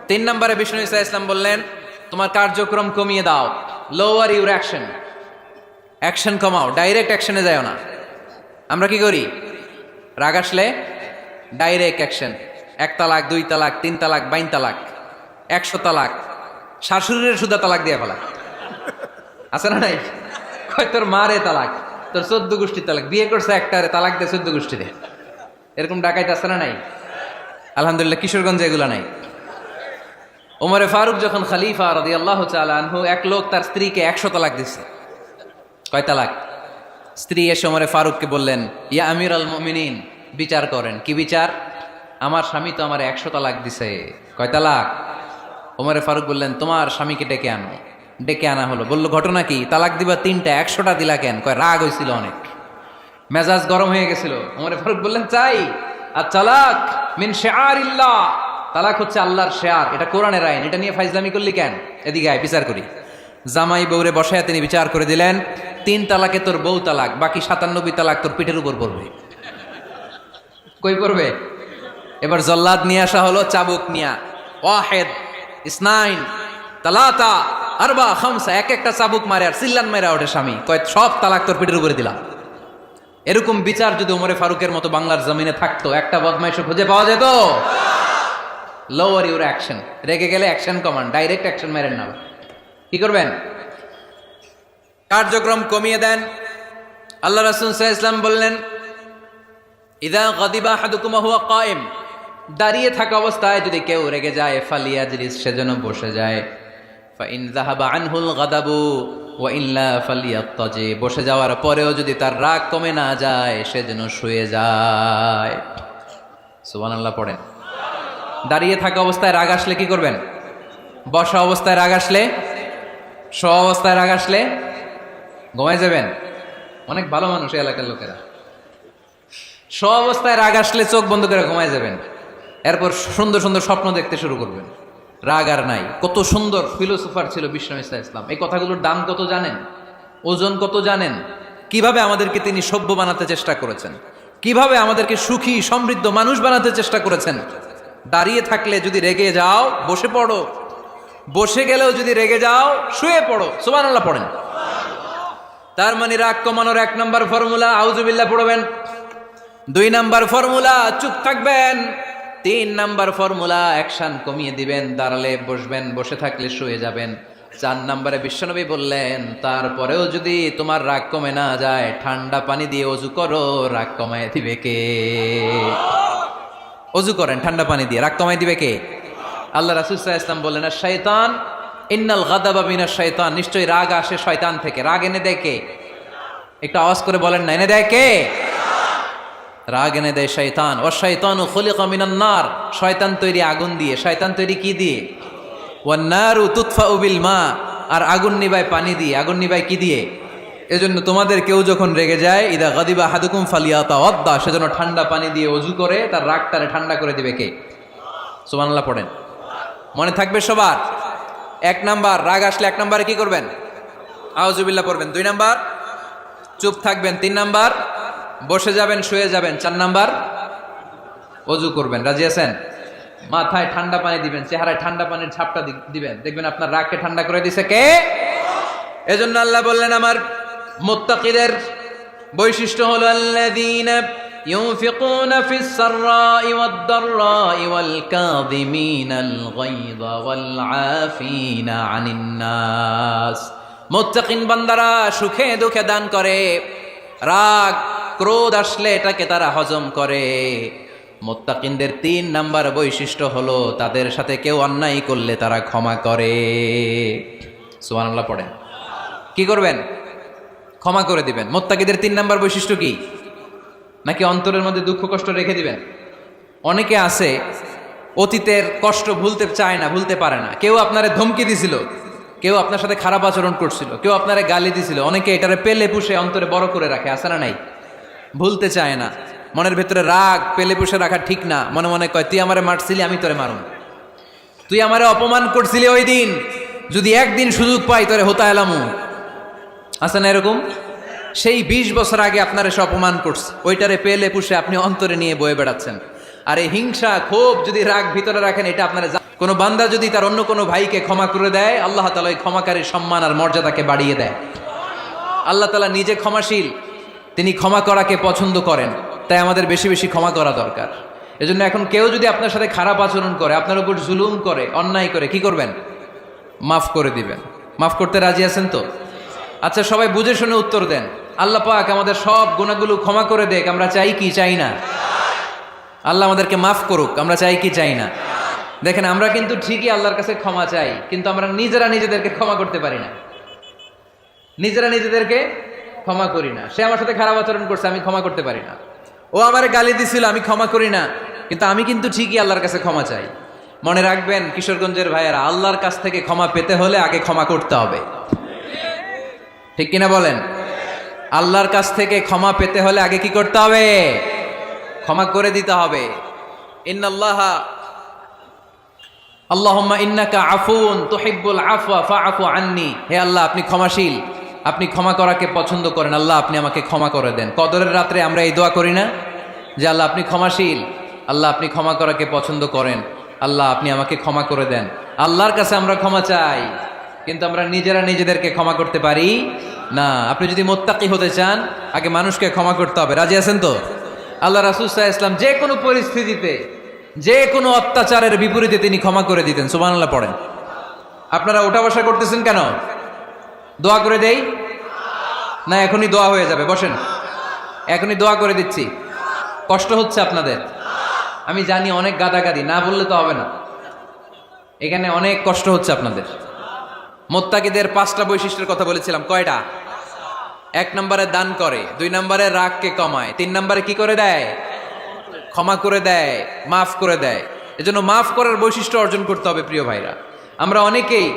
3 নম্বরে বিষ্ণু ঈসা ইসলাম বললেন, তোমার কার্যক্রম কমিয়ে দাও, লোয়ার ইউর অ্যাকশন, অ্যাকশন কমাও, ডাইরেক্ট অ্যাকশনে যাও না। আমরা কি করি? রাগ আসলে ডাইরেক্ট অ্যাকশন, 1 তালাক, 2 তালাক, 3 তালাক, 22 তালাক, 100 তালাক, শাশুড়ির সুদা তালাক দিয়ে ফেলা, আছে না নাই? কয় তোর মারে তালাক, তোর 14 গোষ্ঠী তালাক, বিয়ে করছে একটারে তালাক দিয়ে 14 গোষ্ঠী দে, এরকম ডাকাইত আছে না নাই? আলহামদুলিল্লাহ কিশোরগঞ্জে এগুলা নাই। ওমরে ফারুক যখন খলিফা রাদিয়াল্লাহু তাআলা আনহু, এক লোক তার স্ত্রীকে 100 তালাক দিচ্ছে। কয় তালাক? স্ত্রী এসে ওমরে ফারুককে বললেন, ইয়া আমিরুল মুমিনিন, বিচার করেন। কি বিচার? আমার স্বামী তো আমার 100 তালাক দিছে। কয় তালাক? ওমরে ফারুক বললেন, তোমার স্বামীকে ডেকে আনো। ডেকে আনা হলো। বলল, ঘটনা কি? তালাক দিবা 3টা, 100টা দিলা কেন? কয় রাগ হয়েছিল অনেক, মেজাজ গরম হয়ে গেছিল। ওমরে ফারুক বললেন, চাই আর তালাক মিন শিআরিল্লাহ, তালাক হচ্ছে আল্লাহর শেয়ার, এটা কোরআনের আইন, এটা নিয়ে ফাইজলামি করলি কেন? এদিকে আয়, বিচার করি। জামাই বউরে বসায় তিনি বিচার করে দিলেন, 3 তালাকে তোর বউ তালাক, বাকি 97 তালাক তোর পিঠের উপর পড়বে। কই পড়বে? এবার জল্লাদ নিয়ে আসা হলো, চাবুক নিয়া, ওয়াহেদ, ইসনাইন, তালাতা, আরবা, খামসা, এক একটা চাবুক মারে আর চিল্লান মেরা ওঠে স্বামী। কয় সব তালাক তোর পিঠের উপরে দিলাম। এরকম বিচার যদি ওমরে ফারুকের মতো বাংলার জমিনে থাকতো, একটা বদমাইশও খুঁজে পাওয়া যেত? লোয়ার ইউর অ্যাকশন, রেগে গেলে অ্যাকশন কমান্ড, ডাইরেক্ট অ্যাকশন মেরেন না। কি করবেন? কার্যক্রম কমিয়ে দেন। আল্লাহ রাসূল সাল্লাল্লাহু আলাইহি ওয়াসাল্লাম বললেন, ইযা গাদিবা আহাদুকুম ওয়া হুয়া কায়েম, দাঁড়িয়ে থাকা অবস্থায় যদি কেউ রেগে যায়, ফালিয়াজলিস, সেজন্য বসে যায়। ফাইন যাহাবা আনহুল গাদাবু ওয়া ইল্লা ফালিয়াত্তাজি, বসে যাওয়ার পরেও যদি তার রাগ কমে না যায়, সেজন্য শুয়ে যায়। সুবহানাল্লাহ পড়েন। দাঁড়িয়ে থাকা অবস্থায় রাগ আসলে কি করবেন? বসা অবস্থায় রাগ আসলে, শোয়া অবস্থায় রাগ আসলে ঘুমায় যাবেন। অনেক ভালো মানুষ এই এলাকার লোকেরা। শোয়া অবস্থায় রাগ আসলে চোখ বন্ধ করে ঘুমায় যাবেন। এরপর সুন্দর সুন্দর স্বপ্ন দেখতে শুরু করবেন। রাগ আর নাই। কত সুন্দর ফিলোসোফার ছিল বিশ্বনবী সাল্লাল্লাহু আলাইহি ওয়াসাল্লাম। এই কথাগুলোর দাম কত জানেন? ওজন কত জানেন? কিভাবে আমাদেরকে তিনি সভ্য বানাতে চেষ্টা করেছেন, কিভাবে আমাদেরকে সুখী সমৃদ্ধ মানুষ বানাতে চেষ্টা করেছেন। দাঁড়িয়ে থাকলে যদি রেগে যাও, বসে পড়ো। বসে গেলেও যদি রেগে যাও, শুয়ে পড়ো। সুবহানাল্লাহ পড়েন। তার মানে রাগ কমানোর 1 নম্বর ফর্মুলা আউযুবিল্লাহ পড়বেন, 2 নম্বর ফর্মুলা চুপ থাকবেন, 3 নম্বর ফর্মুলা অ্যাকশন কমিয়ে দিবেন, দাঁড়ালে বসবেন, বসে থাকলে শুয়ে যাবেন। 4 নম্বরে বিশ্বনবী বললেন, তারপরেও যদি তোমার রাগ কমে না যায়, ঠান্ডা পানি দিয়ে ওযু করো, রাগ কমায় দিবে কে? ওযু করেন ঠান্ডা পানি দিয়ে, রাগ কমায় দিবে কে? আল্লাহ রাসূল সাল্লাল্লাহু আলাইহি ওয়াসাল্লাম বললেন, শাইতান, ইন্নাল গাদাবা মিনাশ শাইতান, নিশ্চয়ই রাগ আসে শয়তান থেকে। রাগ এনে দেয় কে? একটু আওয়াজ করে বলেন না, এনে দেয় কে? রাগ এনে দেয় শয়তান। ও শাইতানু খুলিকা মিনান নার, শয়তান তৈরি আগুন দিয়ে। শয়তান তৈরি কি দিয়ে? ওয়ান নারু তুতফাউ বিল মা, আর আগুন নিবায় পানি দিয়ে। আগুন নিবায় কি দিয়ে? এজন্য তোমাদের কেউ যখন রেগে যায়, ইদা গাদিবা আহাদুকুম ফালিয়াতাওয়াদ্দা, সেজন্য ঠান্ডা পানি দিয়ে ওযু করে তার রাগটারে ঠান্ডা করে দিবে কে? সুবহানাল্লাহ পড়েন। মনে থাকবে সবার। 1 নাম্বার, রাগ আসলে 1 নম্বরে কি করবেন? আউযুবিল্লাহ পড়বেন। 2 নাম্বার চুপ থাকবেন। 3 নাম্বার বসে যাবেন, শুয়ে যাবেন। 4 নাম্বার ওযু করবেন। রাজি আছেন? মাথায় ঠান্ডা পানি দিবেন, চেহারায় ঠান্ডা পানির ছাপটা দিবেন, দেখবেন আপনার রাগকে ঠান্ডা করে দিছে কে? এজন্য আল্লাহ বললেন, আমার মুত্তাকিদের বৈশিষ্ট্য হলো আল্লাযীনা ينفقون في السراء والضراء والكاظمين الغيظ والعافين عن الناس। মুত্তাকিন বান্দারা সুখে দুঃখে দান করে, রাগ ক্রোধ আসলে এটাকে তারা হজম করে। মুত্তাকিনদের 3 নাম্বার বৈশিষ্ট্য হলো, তাদের সাথে কেউ অন্যায় করলে তারা ক্ষমা করে। সুবহানাল্লাহ পড়েন। কি করবেন? ক্ষমা করে দিবেন। মুত্তাকিদের 3 নাম্বার বৈশিষ্ট্য কি? নাকি অন্তরের মধ্যে দুঃখ কষ্ট রেখে দিবেন? অনেকে আছে অতীতের কষ্ট ভুলতে চায় না, ভুলতে পারে না। কেউ আপনারে ধমকি দিছিল, কেউ আপনার সাথে খারাপ আচরণ করছিল, কেউ আপনারে গালি দিছিল, অনেকে এটারে পেলে পুষে অন্তরে বড় করে রাখে, আছে না নাই? ভুলতে চায় না। মনের ভেতরে রাগ পেলে পুষে রাখা ঠিক না। মনে মনে কয়, তুই আমারে মারছিলি, আমি তোরে মারুম। তুই আমারে অপমান করছিলি ওই দিন, যদি একদিন সুযোগ পাই তোরে হতা এলামু। আছে না এরকম? সেই 20 বছর আগে আপনার এসে অপমান করছে, ওইটারে পেলে পুষে আপনি অন্তরে নিয়ে বয়ে বেড়াচ্ছেন। আর এই হিংসা ক্ষোভ যদি রাগ ভিতরে রাখেন, এটা আপনার কোনো বান্দা যদি তার অন্য কোনো ভাইকে ক্ষমা করে দেয়, আল্লাহ তাআলা ওই ক্ষমাকারীর সম্মান আর মর্যাদাকে বাড়িয়ে দেয়। আল্লাহ তাআলা নিজে ক্ষমাশীল, তিনি ক্ষমা করাকে পছন্দ করেন। তাই আমাদের বেশি বেশি ক্ষমা করা দরকার। এজন্য এখন কেউ যদি আপনার সাথে খারাপ আচরণ করে, আপনার উপর জুলুম করে, অন্যায় করে, কি করবেন? মাফ করে দিবেন। মাফ করতে রাজি আছেন তো? আচ্ছা, সবাই বুঝে শুনে উত্তর দেন। আল্লাহ পাক আমাদের সব গুনাহগুলো ক্ষমা করে দেখ, আমরা চাই কি চাই না? আল্লাহ আমাদেরকে মাফ করুক, আমরা চাই কি চাই না? দেখেন, আমরা কিন্তু ঠিকই আল্লাহর কাছে ক্ষমা চাই, কিন্তু আমরা নিজেরা নিজেদেরকে ক্ষমা করতে পারি না। নিজেরা নিজেদেরকে ক্ষমা করি না। সে আমার সাথে খারাপ আচরণ করছে, আমি ক্ষমা করতে পারি না। ও আমারে গালি দিছিল, আমি ক্ষমা করি না, কিন্তু আমি কিন্তু ঠিকই আল্লাহর কাছে ক্ষমা চাই। মনে রাখবেন কিশোরগঞ্জের ভাইয়েরা, আল্লাহর কাছ থেকে ক্ষমা পেতে হলে আগে ক্ষমা করতে হবে। ঠিক কিনা বলেন? আল্লাহর কাছ থেকে ক্ষমা পেতে হলে আগে কি করতে হবে? ক্ষমা করে দিতে হবে। ইন্নাল্লাহা আল্লাহুম্মা ইন্নাকা আফুন তুহিব্বুল আফওয়া ফাআফু আন্নি। হে আল্লাহ, আপনি ক্ষমাশীল, আপনি ক্ষমা করাকে পছন্দ করেন। আল্লাহ, আপনি আমাকে ক্ষমা করে দেন। কদরের রাত্রে আমরা এই দোয়া করি না যে আল্লাহ আপনি ক্ষমাশীল, আল্লাহ আপনি ক্ষমা করাকে পছন্দ করেন, আল্লাহ আপনি আমাকে ক্ষমা করে দেন। আল্লাহর কাছে আমরা ক্ষমা চাই। কিন্তু আমরা নিজেরা নিজেদেরকে ক্ষমা করতে পারি না। আপনি যদি মুত্তাকি হতে চান, আগে মানুষকে ক্ষমা করতে হবে। রাজি আছেন তো? আল্লাহ রাসূল সাল্লাল্লাহু আলাইহি ওয়াসাল্লাম যে কোনো পরিস্থিতিতে, যে কোনো অত্যাচারের বিপরীতে তিনি ক্ষমা করে দিতেন। সুবহানাল্লাহ পড়েন। আপনারা ওঠা বসা করতেছেন কেন? দোয়া করে দেই না? এখনই দোয়া হয়ে যাবে, বসেন। এখনই দোয়া করে দিচ্ছি। কষ্ট হচ্ছে আপনাদের, আমি জানি, অনেক গাদাগাদি, না বললে তো হবে না। এখানে অনেক কষ্ট হচ্ছে আপনাদের। মুত্তাকিদের 5টা বৈশিষ্ট্যের কথা বলেছিলাম, কয়টা? 1 নম্বরে দান করে, 2 নম্বরে রাগকে কমায়, 3 নম্বরে কি করে দেয়? ক্ষমা করে দেয়, মাফ করে দেয়। এজন্য মাফ করার বৈশিষ্ট্য অর্জন করতে হবে প্রিয় ভাইরা। আমরা অনেকেই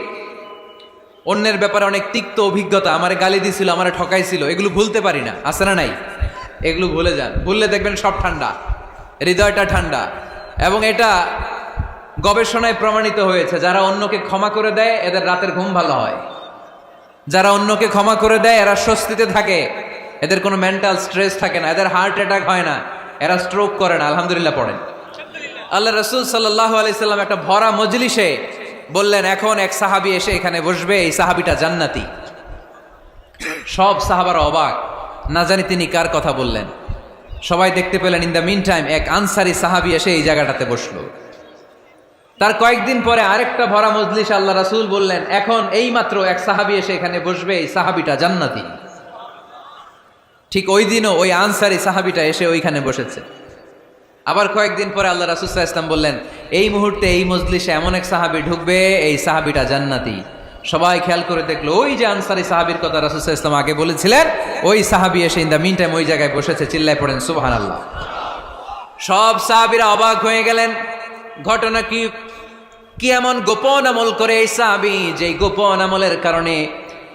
অন্যের ব্যাপারে অনেক তিক্ত অভিজ্ঞতা, আমারে গালি দিছিল, আমারে ঠকাইছিল, এগুলো ভুলতে পারি না। আছে না নাই? এগুলো ভুলে যান। ভুললে দেখবেন সব ঠান্ডা, হৃদয়টা ঠান্ডা। এবং এটা গবেষণায় প্রমাণিত হয়েছে, যারা অন্যকে ক্ষমা করে দেয় এদের রাতের ঘুম ভালো হয়। যারা অন্যকে ক্ষমা করে দেয় এরা স্বস্তিতে থাকে, এদের কোনো মেন্টাল স্ট্রেস থাকে না, এদের হার্ট অ্যাটাক হয় না, এরা স্ট্রোক করে না। আলহামদুলিল্লাহ পড়েন। আল্লাহ রাসূল সাল্লাল্লাহু আলাইহি সাল্লাম একটা ভরা মজলিসে বললেন, এখন এক সাহাবী এসে এখানে বসবে, এই সাহাবীটা জান্নাতি। সব সাহাবারা অবাক, না জানি তিনি কার কথা বললেন। সবাই দেখতে পেলেন ইন দ্য মিন টাইম এক আনসারি সাহাবী এসে এই জায়গাটাতে বসলো। তার কয়েকদিন পরে আরেকটা ভরা মজলিস আল্লাহ রাসূল বললেন, এখন এই মাত্র এক সাহাবী এসে এখানে বসবে, এই সাহাবীটা জান্নাতি। ঠিক ওই দিনও ওই আনসারি সাহাবীটা এসে ওইখানে বসেছে। আবার কয়েকদিন পরে আল্লাহ রাসূল সাল্লাল্লাহু আলাইহি ওয়াসাল্লাম বললেন, এই মুহূর্তে এই মজলিসে এমন এক সাহাবী ঢুকবে, এই সাহাবীটা জান্নাতি। সবাই খেয়াল করে দেখলো, ওই যে আনসারি সাহাবীর কথা রাসূল সাল্লাল্লাহু আলাইহি ওয়াসাল্লাম আগে বলেছিলেন, ওই সাহাবী এসে ইন দ্য মিন টাইম ওই জায়গায় বসেছে। চিল্লায় পড়েন সুবহানাল্লাহ। সব সাহাবীরা অবাক হয়ে গেলেন। ঘটনা কি? কি এমন গোপন আমল করে এই সাহাবী, যে গোপন আমলের কারণে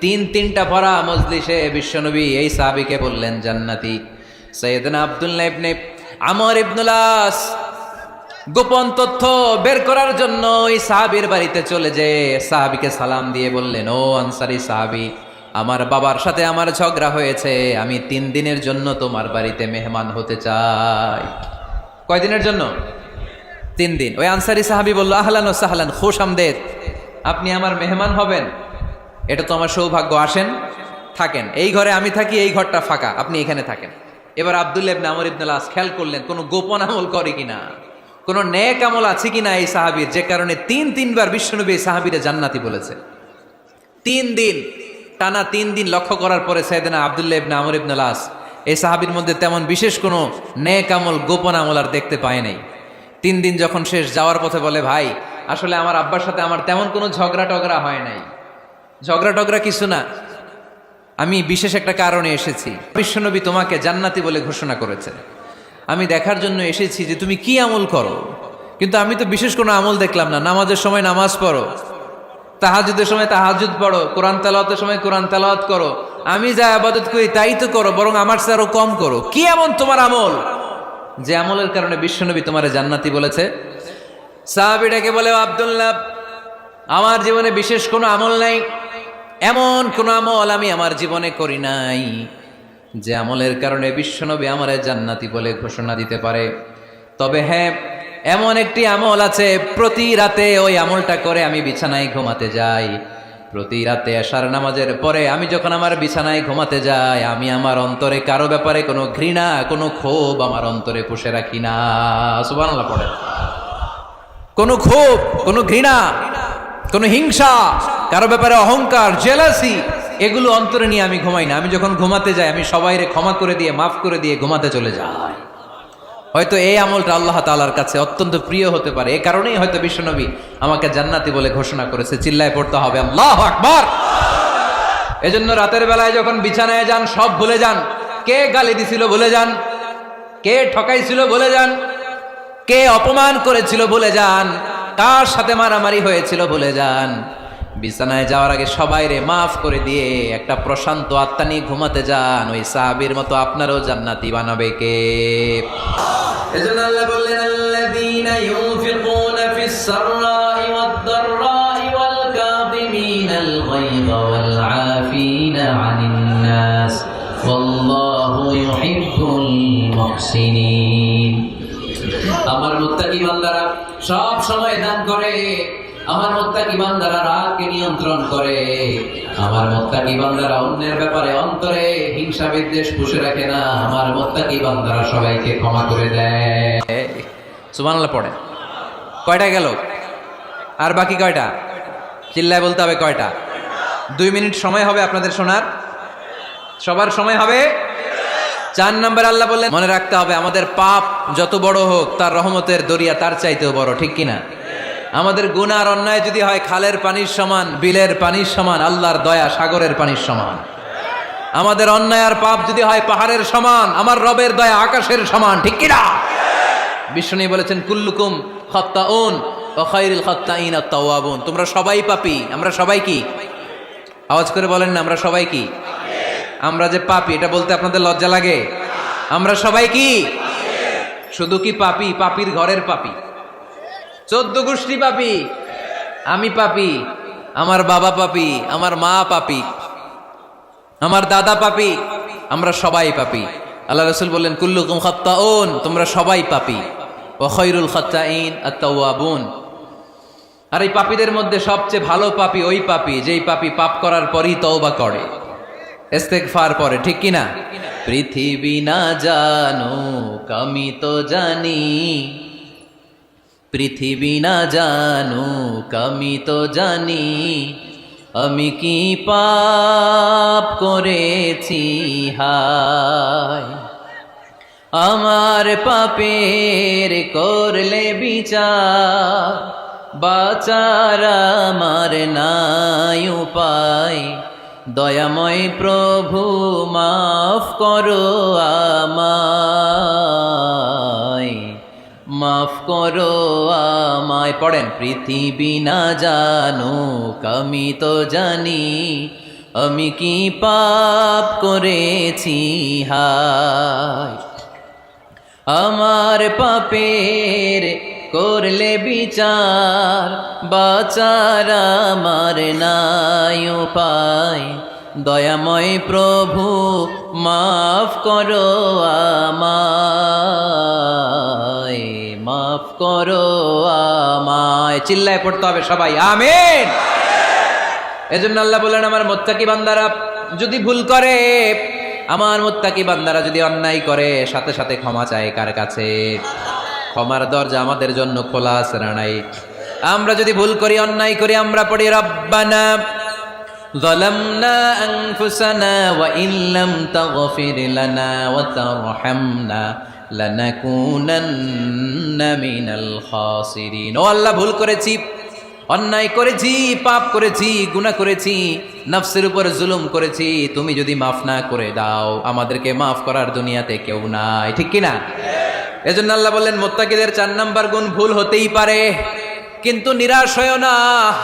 তিনটা ভরা মজলিসে বিশ্বনবী এই সাহাবীকে বললেন জান্নাতি। সাইয়েদনা আব্দুল্লাহ ইবনে আমর ইবনুল আস গোপন তথ্য বের করার জন্য ওই সাহাবীর বাড়িতে চলে যেয়ে সাহাবীকে সালাম দিয়ে বললেন, ও আনসারী সাহাবী, আমার বাবার সাথে আমার ঝগড়া হয়েছে, আমি 3 দিনের জন্য তোমার বাড়িতে মেহমান হতে চাই। কয়দিনের জন্য? 3 দিন। ওই আনসারী সাহাবী বলল, আহলান ওয়া সাহলান, খুশ আমদেদ, আপনি আমার মেহমান হবেন, এটা তো আমার সৌভাগ্য। আসেন, থাকেন, এই ঘরে আমি থাকি, এই ঘরটা ফাঁকা, আপনি এখানে থাকেন। এবার আব্দুল্লাহ ইবনে আমর ইবনুল আস খেয়াল করলেন কোনো গোপন আমল করে কিনা, কোনো নেক আমল আছে কিনা এই সাহাবীর, যে কারণে 3বার বিশ্বনবী এই সাহাবীরে জান্নাতি বলেছে। 3 দিন টানা 3 দিন লক্ষ্য করার পরে সাইয়েদনা আব্দুল্লাহ ইবনে আমর ইবনুল আস এই সাহাবীর মধ্যে তেমন বিশেষ কোনো নেক আমল, গোপন আমল আর দেখতে পায় নাই। 3 দিন যখন শেষ, যাওয়ার পথে বলে, ভাই আসলে আমার আব্বার সাথে আমার তেমন কোনো ঝগড়া টগড়া হয় নাই, ঝগড়া টগড়া কিছু না, আমি বিশেষ একটা কারণে এসেছি। বিশ্বনবী তোমাকে জান্নাতি বলে ঘোষণা করেছে, আমি দেখার জন্য এসেছি যে তুমি কি আমল করো। কিন্তু আমি তো বিশেষ কোনো আমল দেখলাম না। নামাজের সময় নামাজ পড়ো, তাহাজ্জুদের সময় তাহাজ্জুদ পড়ো, কোরআন তেলাওয়াতের সময় কোরআন তেলাওয়াত করো, আমি যা ইবাদত করি তাই তো করো, বরং আমার চেয়ে আরো কম করো। কি এমন তোমার আমল যে আমলের কারণে বিশ্বনবী তোমারে জান্নাতি বলেছে? সাহাবীটাকে বলে, আব্দুল্লাহ, আমার জীবনে বিশেষ কোনো আমল নাই, এমন কোন আমল আমি আমার জীবনে করি নাই যে আমলের কারণে বিশ্বনবী আমারে জান্নাতি বলে ঘোষণা দিতে পারে। তবে হ্যাঁ, এমন একটি আমল আছে, প্রতি রাতে ওই আমলটা করে আমি বিছানায় ঘুমাতে যাই। প্রতি রাতে এশার নামাজের পরে আমি যখন আমার বিছানায় ঘুমাতে যাই, আমি আমার অন্তরে কারো ব্যাপারে কোনো ঘৃণা, কোনো ক্ষোভ আমার অন্তরে পুষে রাখি না। সুবহানাল্লাহ পড়ে। কোনো ক্ষোভ, কোনো ঘৃণা, কোনো হিংসা, কারো ব্যাপারে অহংকার, জেলাসি, এগুলো অন্তরে নিয়ে আমি ঘুমাই না। আমি যখন ঘুমাতে যাই, আমি সবাইরে ক্ষমা করে দিয়ে, মাফ করে দিয়ে ঘুমাতে চলে যাই। হয়তো এই আমলটা আল্লাহ তাআলার কাছে অত্যন্ত প্রিয় হতে পারে, এই কারণেই হয়তো বিশ্বনবী আমাকে জান্নাতি বলে ঘোষণা করেছে। চিল্লায় পড়তে হবে আল্লাহু আকবার। এজন্য রাতের বেলায় যখন বিছানায় যান, সব ভুলে যান। কে গালি দিছিল ভুলে যান, কে ঠকাইছিল ভুলে যান, কে অপমান করেছিল ভুলে যান, কার সাথে মারামারি হয়েছিল ভুলে যান। বিছানায় যাওয়ার আগে সবাইরে মাফ করে দিয়ে একটা প্রশান্ত আত্মা নিয়ে ঘুমাতে যান। ওই সাহাবীর মতো আপনারও জান্নাতি বানাবে কে? এজন্য আল্লাহ বললেন, আল্লাযীনা ইউনফিকুনা ফিস সাররাই ওয়াদ দাররাই ওয়াল কাযিমিনাল গায়যা ওয়াল আফিনা আনিন নাস ওয়াল্লাহু ইউহিব্বুল মুহসিনিন। আমার মুত্তাকি বান্দারা সব সময় দান করে, আমার মুত্তাকি বান্দারা রাগকে নিয়ন্ত্রণ করে, আমার মুত্তাকি বান্দারা অন্যের ব্যাপারে অন্তরে হিংসা বিদ্বেষ পুষে রাখে না, আমার মুত্তাকি বান্দারা সবাইকে ক্ষমা করে দেয়। সুবহানাল্লাহ পড়ে। কয়টা গেল? আর বাকি কয়টা? চিল্লায় বলতে হবে কয়টা? 2 মিনিট সময় হবে আপনাদের শোনার? সবার সময় হবে? 4 নম্বর আল্লাহ বললেন মনে রাখতে হবে আমাদের পাপ যত বড় হোক তার রহমতের দরিয়া তার চাইতেও বড়, ঠিক কিনা? আমাদের গুনাহ আর অন্যায় যদি হয় খালের পানির সমান, বিলের পানির সমান, আল্লাহর দয়া সাগরের পানির সমান। আমাদের অন্যায় আর পাপ যদি হয় পাহাড়ের সমান, আমার রবের দয়া আকাশের সমান, ঠিক কিনা? বিষ্ণু বলেছেন কুল্লুকুম খাত্তাউন ওয়া খায়রুল খাত্তাইন আত-তাওয়াবুন। তোমরা সবাই পাপী। আমরা সবাই কি? আওয়াজ করে বলেন না, আমরা সবাই কি? আমরা যে পাপী এটা বলতে আপনাদের লজ্জা লাগে? আমরা সবাই কি? শুধু কি পাপী? পাপীর ঘরের পাপী, 14 গোষ্ঠী পাপী। আমি পাপী, আমার বাবা পাপী, আমার মা পাপী, আমার দাদা পাপী, আমরা সবাই পাপী। আল্লাহ রাসূল বললেন কুল্লুকুম খাত্তাউন, তোমরা সবাই পাপী, ওয়া খায়রুল খাত্তাইন আত-তাওয়াবুন। আর এই পাপীদের মধ্যে সবচেয়ে ভালো পাপী ওই পাপী যেই পাপী পাপ করার পরই তওবা করে, ইস্তেগফার পড়ে, ঠিক কিনা? পৃথিবী না জানুক আমি তো জানি, পৃথিবী না জানুক আমি তো জানি, আমি কি পাপ করেছি হায়, আমার পাপের করলে বিচার, বাঁচার আমার নাই উপায়, দয়াময় প্রভু মাফ করো আমায়, মাফ করো আমায়। পড়েন পৃথিবী না জানুক আমি তো জানি, আমি কি পাপ করেছি হায়, আমার পাপের করলে বিচার, বাঁচার আমার নাই উপায়, দয়াময় প্রভু মাফ করো আমায়, মাফ করো আমায়। চিল্লায় পড়তে হবে সবাই, আমিন। এজন্য আল্লাহ বলেন আমার মুত্তাকি বান্দারা যদি ভুল করে, আমার মুত্তাকি বান্দারা যদি অন্যায় করে, সাথে সাথে ক্ষমা চায় কার কাছে? ক্ষমার দরজা আমাদের জন্য খোলা আছে না নাই? আমরা যদি ভুল করি, অন্যায় করি, আমরা পড়ি রব্বানা যালামনা আনফুসানা ওয়া ইল্লাম তাগফির লানা ওয়া তারহামনা লানাকুনান্না মিনাল খাসিরিন। ও আল্লাহ, ভুল করেছি, অন্যায় করেছি, পাপ করেছি, গুনাহ করেছি, নফসের উপর জুলুম করেছি, তুমি যদি মাফ না করে দাও আমাদেরকে মাফ করার দুনিয়াতে কেউ নাই, ঠিক কিনা? এজন্য আল্লাহ বললেন মুত্তাকিদের 4 নাম্বার গুণ ভুল হতেই পারে, কিন্তু নিরাশ হইও না,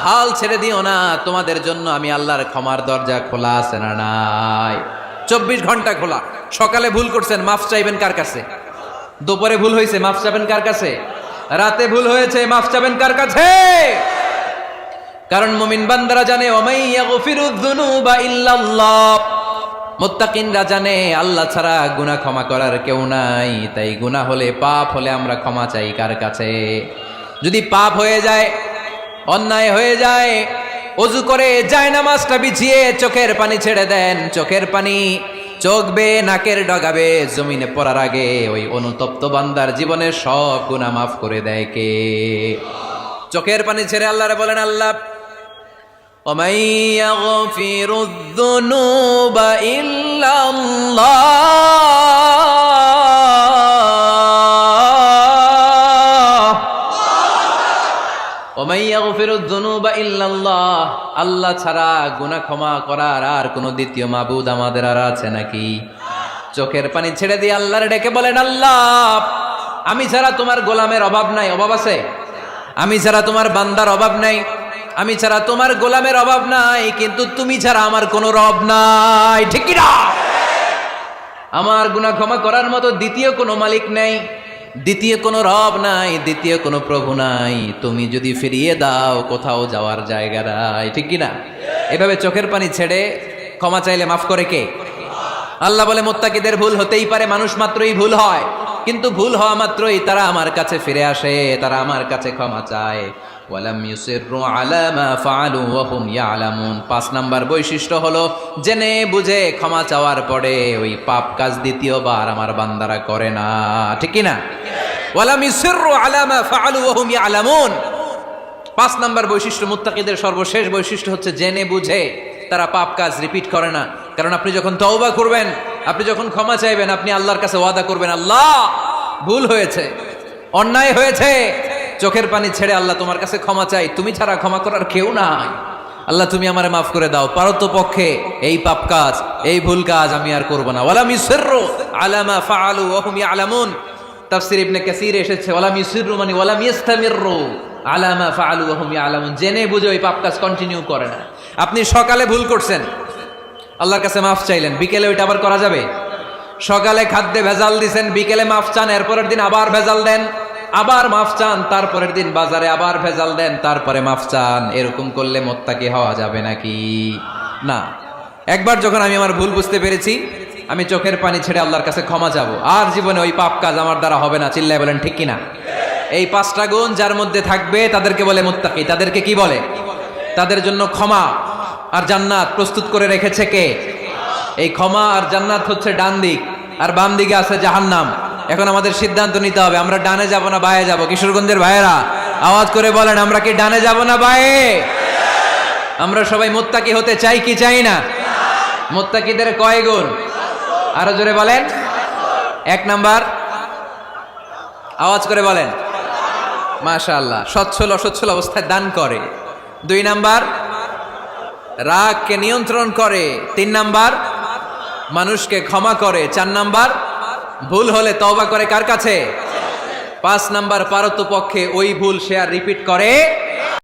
হাল ছেড়ে দিও না, তোমাদের জন্য আমি আল্লাহর ক্ষমার দরজা খোলা আছে না নাই? 24 ঘন্টা খোলা। সকালে ভুল করছেন, মাফ চাইবেন কার কাছে? দুপুরে ভুল হয়েছে, মাফ চাইবেন কার কাছে? রাতে ভুল হয়েছে, মাফ চাইবেন কার কাছে? কারণ মুমিন বান্দারা জানে ওয়ামাই ইয়াগফিরুয যুনুবা ইল্লাল্লাহ, মুত্তাকিনরা জানে আল্লাহ ছাড়া গুনাহ ক্ষমা করার কেউ নাই। তাই গুনাহ হলে, পাপ হলে আমরা ক্ষমা চাই কার কাছে? যদি পাপ হয়ে যায়, অন্যায় হয়ে যায়, ওযু করে জায়নামাজটা বিছিয়ে চোখের পানি ছেড়ে দেন, চোখের পানি চোখ বেয়ে নাকের ডগাবে জমিনে পড়ার আগে ওই অনুতপ্ত বান্দার জীবনের সব গুনাহ মাফ করে দেয় কে? চোখের পানি ছেড়ে আল্লাহরে বলেন আল্লাহ وَمَن يَغْفِرُ الذُّنُوبَ إِلَّا اللَّهُ وَمَن يَغْفِرُ الذُّنُوبَ إِلَّا اللَّهُ। আল্লাহ ছাড়া গুনাহ ক্ষমা করার আর কোনো দ্বিতীয় মাবুদ আমাদের আর আছে নাকি? চোখের পানি ছেড়ে দিয়ে আল্লাহরে ডেকে বলেন আল্লাহ, আমি ছাড়া তোমার গোলামের অভাব নাই। অভাব আছে? আমি ছাড়া তোমার বান্দার অভাব নাই, আমি ছাড়া তোমার গোলামের অভাব নাই, কিন্তু তুমি ছাড়া আমার কোনো রব নাই, ঠিক কি না? আমার গুনাহ ক্ষমা করার মতো দ্বিতীয় কোনো মালিক নাই, দ্বিতীয় কোনো রব নাই, দ্বিতীয় কোনো প্রভু নাই। তুমি যদি ফিরিয়ে দাও কোথাও যাওয়ার জায়গা নাই, ঠিক কি না? এভাবে চোখের পানি ছেড়ে ক্ষমা চাইলে মাফ করে কে? আল্লাহ বলে মুত্তাকিদের ভুল হতেই পারে, মানুষ মাত্রই ভুল হয়, কিন্তু ভুল হওয়া মাত্রই তারা আমার কাছে ফিরে আসে, তারা আমার কাছে ক্ষমা চায়। ওয়ালাম ইউসিররু আলা মা ফাআলু ওয়া হুম ইয়ালামুন। 5 নাম্বার বৈশিষ্ট্য হলো জেনে বুঝে ক্ষমা চাওয়ার পরে ওই পাপ কাজ দ্বিতীয়বার আমার বান্দারা করে না, ঠিক কি না? ওয়ালাম ইউসিররু আলা মা ফাআলু ওয়া হুম ইয়ালামুন। 5 নাম্বার বৈশিষ্ট্য, মুত্তাকিদের সর্বশেষ বৈশিষ্ট্য হচ্ছে জেনে বুঝে তারা পাপ কাজ রিপিট করে না। কারণ আপনি যখন তওবা করবেন, আপনি যখন ক্ষমা চাইবেন, আপনি আল্লাহর কাছে ওয়াদা করবেন, আল্লাহ ভুল হয়েছে, অন্যায় হয়েছে, চোখের পানি ছেড়ে আল্লাহ তোমার কাছে ক্ষমা চাই, তুমি ছাড়া ক্ষমা করার কেউ নাই, আল্লাহ তুমি আমারে মাফ করে দাও, পারতপক্ষে এই পাপ কাজ, এই ভুল কাজ আমি আর করব না। ওয়ালাম ইউসিররু আলা মা ফাআলু ওয়া হুম ইয়ালামুন। তাফসীর ইবনে কাসীর এসেছে ওয়ালাম ইউসিররু মানে ওয়ালাম ইস্তামিররু আলা মা ফাআলু ওয়া হুম ইয়ালামুন, জেনে বুঝে ওই পাপ কাজ কন্টিনিউ করে না। আপনি সকালে ভুল করছেন, আল্লাহর কাছে মাফ চাইলেন, বিকেলে ওইটা আবার করা যাবে? সকালে খাদ্যে ভেজাল দিছেন, বিকেলে মাফ চান, এরপরের দিন আবার ভেজাল দেন, আবার মাফ চান, তারপরের দিন বাজারে আবার ভেজাল দেন, তারপরে মাফ চান। এরকম করলে মুত্তাকি হওয়া যাবে নাকি? না। একবার যখন আমি আমার ভুল বুঝতে পেরেছি, আমি চোখের পানি ছেড়ে আল্লাহর কাছে ক্ষমা চাবো, আর জীবনে ওই পাপ কাজ আমার দ্বারা হবে না। চিল্লায় বলেন ঠিক কিনা? এই 5টা গুণ যার মধ্যে থাকবে তাদেরকে বলে মুত্তাকি। তাদেরকে কি বলে? তাদের জন্য ক্ষমা আর জান্নাত প্রস্তুত করে রেখেছে কে? এই ক্ষমা আর জান্নাত হচ্ছে ডান দিক, আর বাম দিকে আছে জাহান্নাম। এখন আমাদের সিদ্ধান্ত নিতে হবে, আমরা ডানে যাব না বায়ে যাব? কিশোরগঞ্জের ভাইয়েরা আওয়াজ করে বলেন, আমরা কি ডানে যাব না বায়ে? আমরা সবাই মুত্তাকি হতে চাই কি চাই না? মুত্তাকিদের কয় গুণ? আরো জোরে বলেন। 1 নাম্বার, আওয়াজ করে বলেন। মাশাআল্লাহ, সচ্ছল অসচ্ছল অবস্থায় দান করে। 2 নাম্বার, রাগকে নিয়ন্ত্রণ করে। 3 নাম্বার, মানুষকে ক্ষমা করে। 4 নাম্বার, ভুল হলে তওবা করে কার কাছে? 5 নাম্বার, পারতপক্ষে ওই ভুল সে আর রিপিট করে